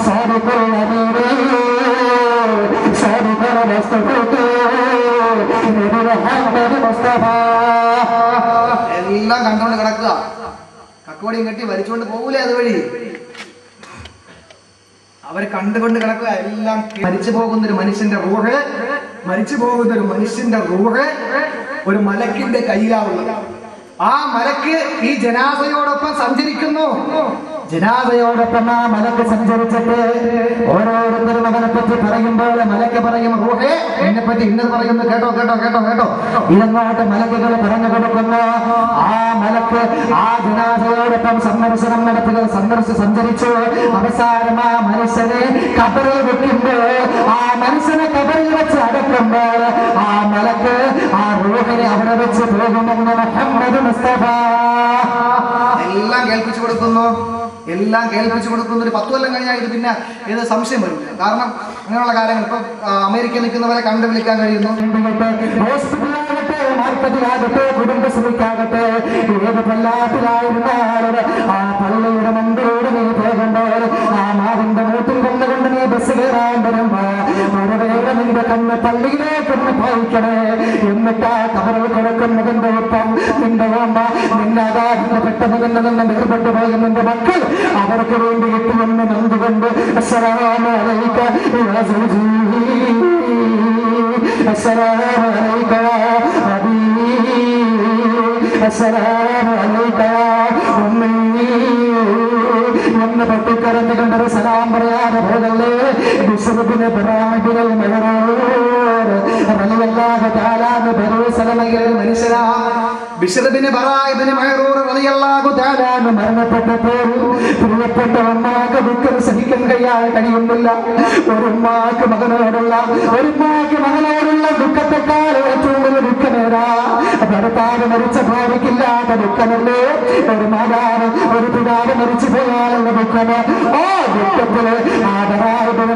സാധുക്കളുള്ള നീരേ സാധുക്കളുടെ വസ്തുക്കൾ മുഹമ്മദ് മുസ്തഫ. എല്ലാം കണ്ടുകൊണ്ട് കിടക്കുക, കക്കോടിയും കെട്ടി വലിച്ചുകൊണ്ട് പോകൂലേ അതുവഴി. അവർ കണ്ടുകൊണ്ട് കിടക്കുക. എല്ലാം മരിച്ചു പോകുന്നൊരു മനുഷ്യന്റെ റൂഹ്, മരിച്ചു പോകുന്നൊരു മനുഷ്യന്റെ റൂഹ് ഒരു മലക്കിന്റെ കയ്യിലാവുന്നത്. ആ മലക്ക് ഈ ജനാസയോടൊപ്പം സഞ്ചരിക്കുന്നു. ജനാസയോടൊപ്പം ആ മലക്ക് സഞ്ചരിച്ചിട്ട് ഓരോരുത്തരും അവനെ പറ്റി പറയുമ്പോൾ മലക്ക് പറയും, റൂഹേ എന്നെ പറ്റി ഇന്നത് പറയുന്നു, കേട്ടോ കേട്ടോ കേട്ടോ കേട്ടോ. ഇതങ്ങോട്ട് മലക്കുകൾ പറഞ്ഞു കൊടുക്കുന്നു. ആ മലക്ക് ആ ജനാസയോടൊപ്പം സന്ദർശനം നടത്തുക, സഞ്ചരിച്ചു. അവസാനം ആ മനുഷ്യനെ കബറിൽ വെക്കുമ്പോൾ, ആ മനുഷ്യനെ കബറിൽ വെച്ച് അടക്കുമ്പോൾ ആ മലക്ക് ആ റൂഹിനെ അവിടെ വെച്ച് പോകുമെന്ന് മുഹമ്മദ് മുസ്തഫ. എല്ലാം കേൾപ്പിച്ചു കൊടുക്കുന്നു, എല്ലാം കേൾപ്പിച്ചു കൊടുക്കുന്നു. ഒരു 10 കൊല്ലം കഴിഞ്ഞാൽ ഇത് പിന്നെ ഏത് സംശയം വരില്ല. കാരണം അങ്ങനെയുള്ള കാര്യങ്ങൾ ഇപ്പൊ അമേരിക്കയിൽ നിൽക്കുന്നവരെ കണ്ടു വിളിക്കാൻ കഴിയുന്നു. ഹോസ്പിറ്റലാകട്ടെ, മാർക്കറ്റിലാകട്ടെ, കുടുംബശ്രീക്കാകട്ടെ, ഏത് പല്ലാത്തിലായിരുന്നാലും ആ പള്ളിയുടെ മുമ്പിലൂടെ നീ പോകുമ്പോൾ, ആ മാവിന്റെ മൂട്ടിൽ കൊണ്ടുകൊണ്ട് നീ ബസ് കയറാൻ വരുമ്പോ ഒരു വേറെ നിന്റെ കണ്ണ് പള്ളിയിലേക്കൊന്ന് പോയിക്കണേ. എന്നിട്ട് ആ കബറിൽ കിടക്കുന്നതിന്റെ ഒപ്പം നിന്റെ ഓമ്പ നിന്നാകാതെ പെട്ടെന്ന് നിന്ന് വേർപെട്ടു പോയ നിന്റെ മക്കൾ അവർക്ക് വേണ്ടി എത്തുമെന്ന് നന്ദികൊണ്ട് അസ്സലാമു അലൈക യാ സൗജി, അസ്സലാമു അലൈക യാ ഹബീബി, അസ്സലാമു അലൈക യാ ഉമ്മീ എന്ന് പൊട്ടിക്കരഞ്ഞുകൊണ്ടൊരു സലാം പറയാതെ പോകല്ലേ. ബിസ്റുബ്നു ബറാഇബിൽ മഹറൂർ റളിയല്ലാഹു തആല അൻഹു ബറൂസലമയിൽ മനുഷ്യനാ. ബിശ്ർ ബിൻ ബറാഇബിൻ മഹറൂർ റളിയല്ലാഹു തആല അൻഹു മരണപ്പെട്ടപ്പോൾ പ്രിയപ്പെട്ട ഉമ്മാക്ക് ദുഃഖം സഹിക്കാൻ കഴിയുന്നില്ല. ഒരു ഉമ്മാക്ക് മകനോടുള്ള ദുഃഖത്തെക്കാൾ ഏറ്റവും വലിയ ദുഃഖമേതാ? ഭർത്താവ് മരിച്ച ഭാര്യയ്ക്കില്ലാത്ത ദുഃഖമല്ലേ ഒരു മാതാവ് ഒരു പിതാവ് മരിച്ചു പോയാലുള്ള ദുഃഖമോ? ആ ദുഃഖത്തില് ആ ബറാഇബിന്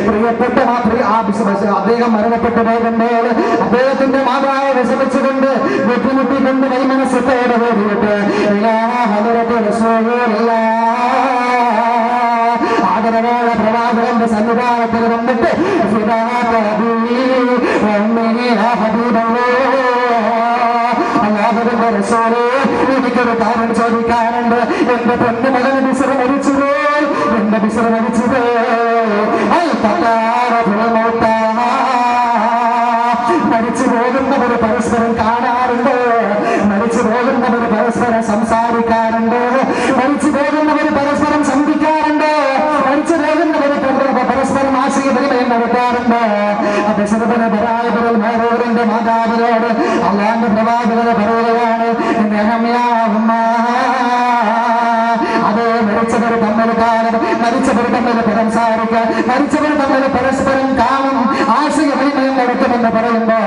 പ്രിയപ്പെട്ട അദ്ദേഹം മരണപ്പെട്ടു പോകുമ്പോൾ അദ്ദേഹത്തിന്റെ മാതാവ് വിഷമിച്ചുകൊണ്ട് ബുദ്ധിമുട്ടിക്കൊണ്ട് വൈമനസ്സത്തോടെ പോയിട്ട് ആദരവായ പ്രവാചകന്റെ സന്നിധാനത്തിൽ വന്നിട്ട് അല്ലാഹുവിന്റെ റസൂലേ, എനിക്കൊരു കാര്യം ചോദിക്കാറുണ്ട്. എന്റെ പൊന്നുമകൻ ബിസ്ർ മരിച്ചുവോ? എന്റെ ബിസ്ർ മരിച്ചത് മരിച്ചു പോകുന്നവർ പരസ്പരം കാണാറുണ്ട്, മരിച്ചു പോകുന്നവർ പരസ്പരം സംസാരിക്കാറുണ്ട്, മരിച്ചു പോകുന്നവർ പരസ്പരം സന്ധിക്കാറുണ്ട്, മരിച്ചു പോകുന്നവർ പരസ്പരം ആശയവിനിമയം നടത്താറുണ്ട്. ബിശ്റുബ്നു ബറാഇബിൽ മഹറൂറിന്റെ മാതാവിനോട് അല്ലാഹുവിന്റെ പ്രവാചകൻ പറയുകയാണ്, അതേ മരിച്ചവർ തമ്മിൽ കാണും, മരിച്ചവർ തമ്മിൽ സംസാരിക്കാൻ, മരിച്ചവർ തമ്മിൽ പരസ്പരം കാണും, ആശയവിനിമയം നടത്തുമെന്ന് പറയുമ്പോ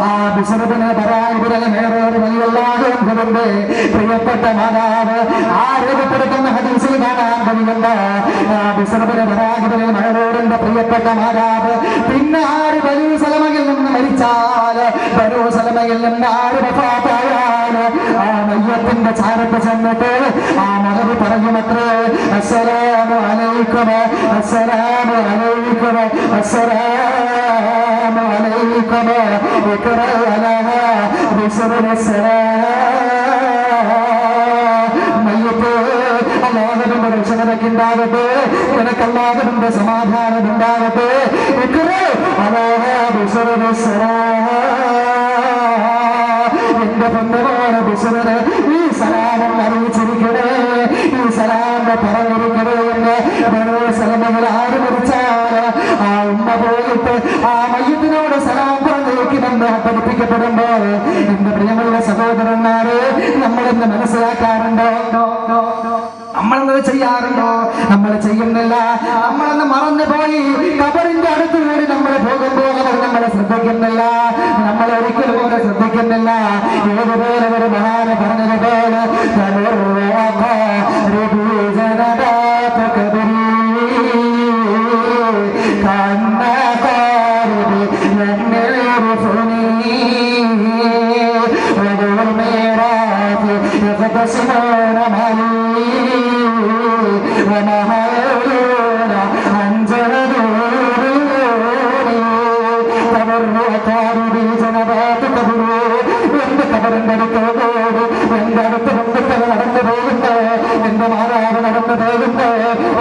ആ ബിശ്റുബ്നു ബറാഇബിൽ മഹറൂർ റളിയല്ലാഹു അൻഹുവിന്റെ പ്രിയപ്പെട്ട മാതാവ് ആരോഗ്യപ്പെടുത്തുന്ന ഹദീസിൽ കാണാൻ കഴിയുമ്പോ ആ ബിശ്റുബ്നു ബറാഇബിൽ മഹറൂറിന്റെ പ്രിയപ്പെട്ട മാതാവ് പിന്നെ ആര് ബനൂ സലമയിൽ നിന്ന് മരിച്ചാൽ, ബനൂ സലമയിൽ നിന്ന് ആര് വഫാത്തായാൽ ആ മയ്യത്തിന്റെ ചാരത്ത് ചെന്നിട്ട് ആ മകൻ പറയുമത്രേ, അസ്സലാമു അലൈക്കും, അസ്സലാമു അലൈക്കും, അസ്സലാമു അലൈക്കും, ഇഖ്റ അലാ ബിശ്റുൽ സലാം. മയ്യത്ത് അല്ലാഹുവിന്റെ രക്ഷകനക്ക് ഉണ്ടാകട്ടെ, നിനക്കല്ലാഹുവിന്റെ സമാധാനം ഉണ്ടാകട്ടെ. ഇഖ്റ അലാ ബിശ്റുൽ സലാം. എന്റെ പൊന്നുമാണ് ബിശ്റിന് ഈ സലാമം അറിയിച്ചിരിക്കണേ, ഈ സലാമ പറഞ്ഞിരിക്കണേ എന്ന് ബനൂ സലമയിൽ ആര് മരിച്ചാൽ ആ ഉമ്മ പോയിട്ട് ആ മയ്യത്തിനോട് സലാം പറഞ്ഞിരിക്കുമെന്ന് പഠിപ്പിക്കപ്പെടുമ്പോൾ എന്റെ പ്രിയമുള്ള സഹോദരന്മാരെ, നമ്മളെന്ന് മനസ്സിലാക്കാറുണ്ടോ? നമ്മളെന്നത് ചെയ്യാറുണ്ടോ? നമ്മൾ ചെയ്യുന്നില്ല. നമ്മളെന്ന് മറന്നുപോയി കബറിന്റെ അടുത്തുകൂടി നമ്മൾ പോകുമ്പോൾ അവർ നമ്മളെ ശ്രദ്ധിക്കുന്നില്ല, നമ്മൾ ഒരിക്കലും അവരെ ശ്രദ്ധിക്കുന്നില്ല. ഏതുപോലെ ഒരു മഹാന് പറഞ്ഞതുപോലെ എന്റെ കബറിന്റെ അടുത്തോട് എന്റെ അടുത്ത് ബന്ധുക്കൾ നടന്നു പോകുന്നു, എന്റെ മാതാവ് നടന്നു പോകുന്നു,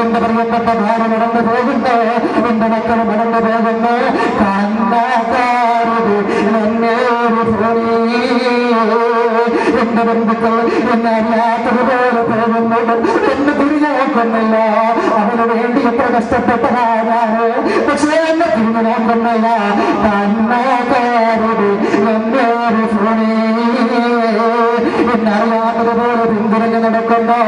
എന്റെ പ്രിയപ്പെട്ട ഭാര്യ നടന്നു പോകുന്നു, എന്റെ മക്കൾ നടന്നു പോകുന്നു. എന്റെ ബന്ധുക്കൾ എന്നെ അറിയാത്തതുപോലെ പോകുന്നത് എന്നെ തിരിഞ്ഞോക്കുന്നില്ല. അവന് വേണ്ടി എത്ര കഷ്ടപ്പെട്ടതാണ്, പക്ഷേ എന്നെ തിരിഞ്ഞു നോക്കുന്നില്ല. കണ്ണാകാരത് എന്നെ എന്നറിയാത്തതുപോലെ പിന്തുടങ്ങി നടക്കുന്നു.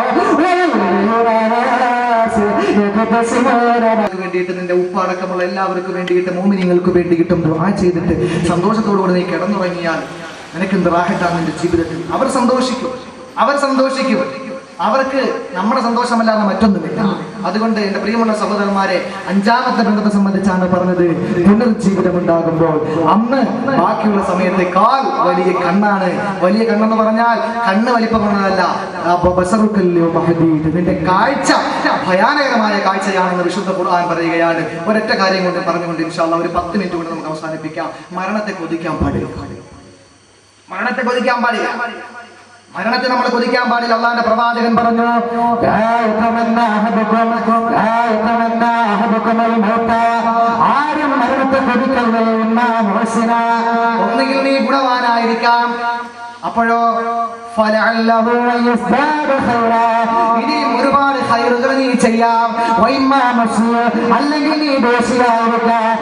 വേണ്ടിയിട്ട് നിന്റെ ഉപ്പടക്കമുള്ള എല്ലാവർക്കും വേണ്ടിയിട്ട് മോമിനിങ്ങൾക്ക് വേണ്ടിയിട്ടും ദുആ ചെയ്തിട്ട് സന്തോഷത്തോടുകൂടി നീ കിടന്നുറങ്ങിയാൽ നിനക്ക് എന്ത് റാഹത്താണ് നിന്റെ ജീവിതത്തിൽ. അവർ സന്തോഷിക്കും. അവർക്ക് നമ്മുടെ സന്തോഷമല്ലാതെ മറ്റൊന്നുമില്ല. അതുകൊണ്ട് എന്റെ പ്രിയമുള്ള സഹോദരന്മാരെ, അഞ്ചാമത്തെ ബന്ധത്തെ സംബന്ധിച്ചാണ് പറഞ്ഞത്. പുനർജീവിതം ഉണ്ടാകുമ്പോൾ അന്ന് ബാക്കിയുള്ള സമയത്തേക്കാൾ വലിയ കണ്ണാണ്. വലിയ കണ്ണെന്ന് പറഞ്ഞാൽ കണ്ണ് വലിപ്പം കൊണ്ടതല്ല, നിന്റെ കാഴ്ച ഭയാനകരമായ കാഴ്ചയാണെന്ന് വിശുദ്ധ ഖുർആൻ പറയുകയാണ്. ഒരൊറ്റ കാര്യം കൊണ്ട് പറഞ്ഞുകൊണ്ട് ഇൻഷാ അല്ലാഹ് ഒരു 10 മിനിറ്റ് കൊണ്ട് നമുക്ക് അവസാനിപ്പിക്കാം. മരണത്തെ കൊതിക്കാൻ പാടില്ല. മരണത്തെ നമ്മൾ കൊതിക്കാൻ പാടില്ല. അള്ളാഹുവിന്റെ പ്രവാചകൻ പറഞ്ഞു, ആരും മരണത്തെ കൊതിക്കല്ലേ, ഒന്നുകിൽ നീ ഗുണവാനായിരിക്കാം, അപ്പോഴോ ഇനിയും ഒരുപാട് ഖൈറുകൾ നീ ചെയ്യാം, അല്ലെങ്കിൽ നീ ദോഷിയായിരിക്കാം.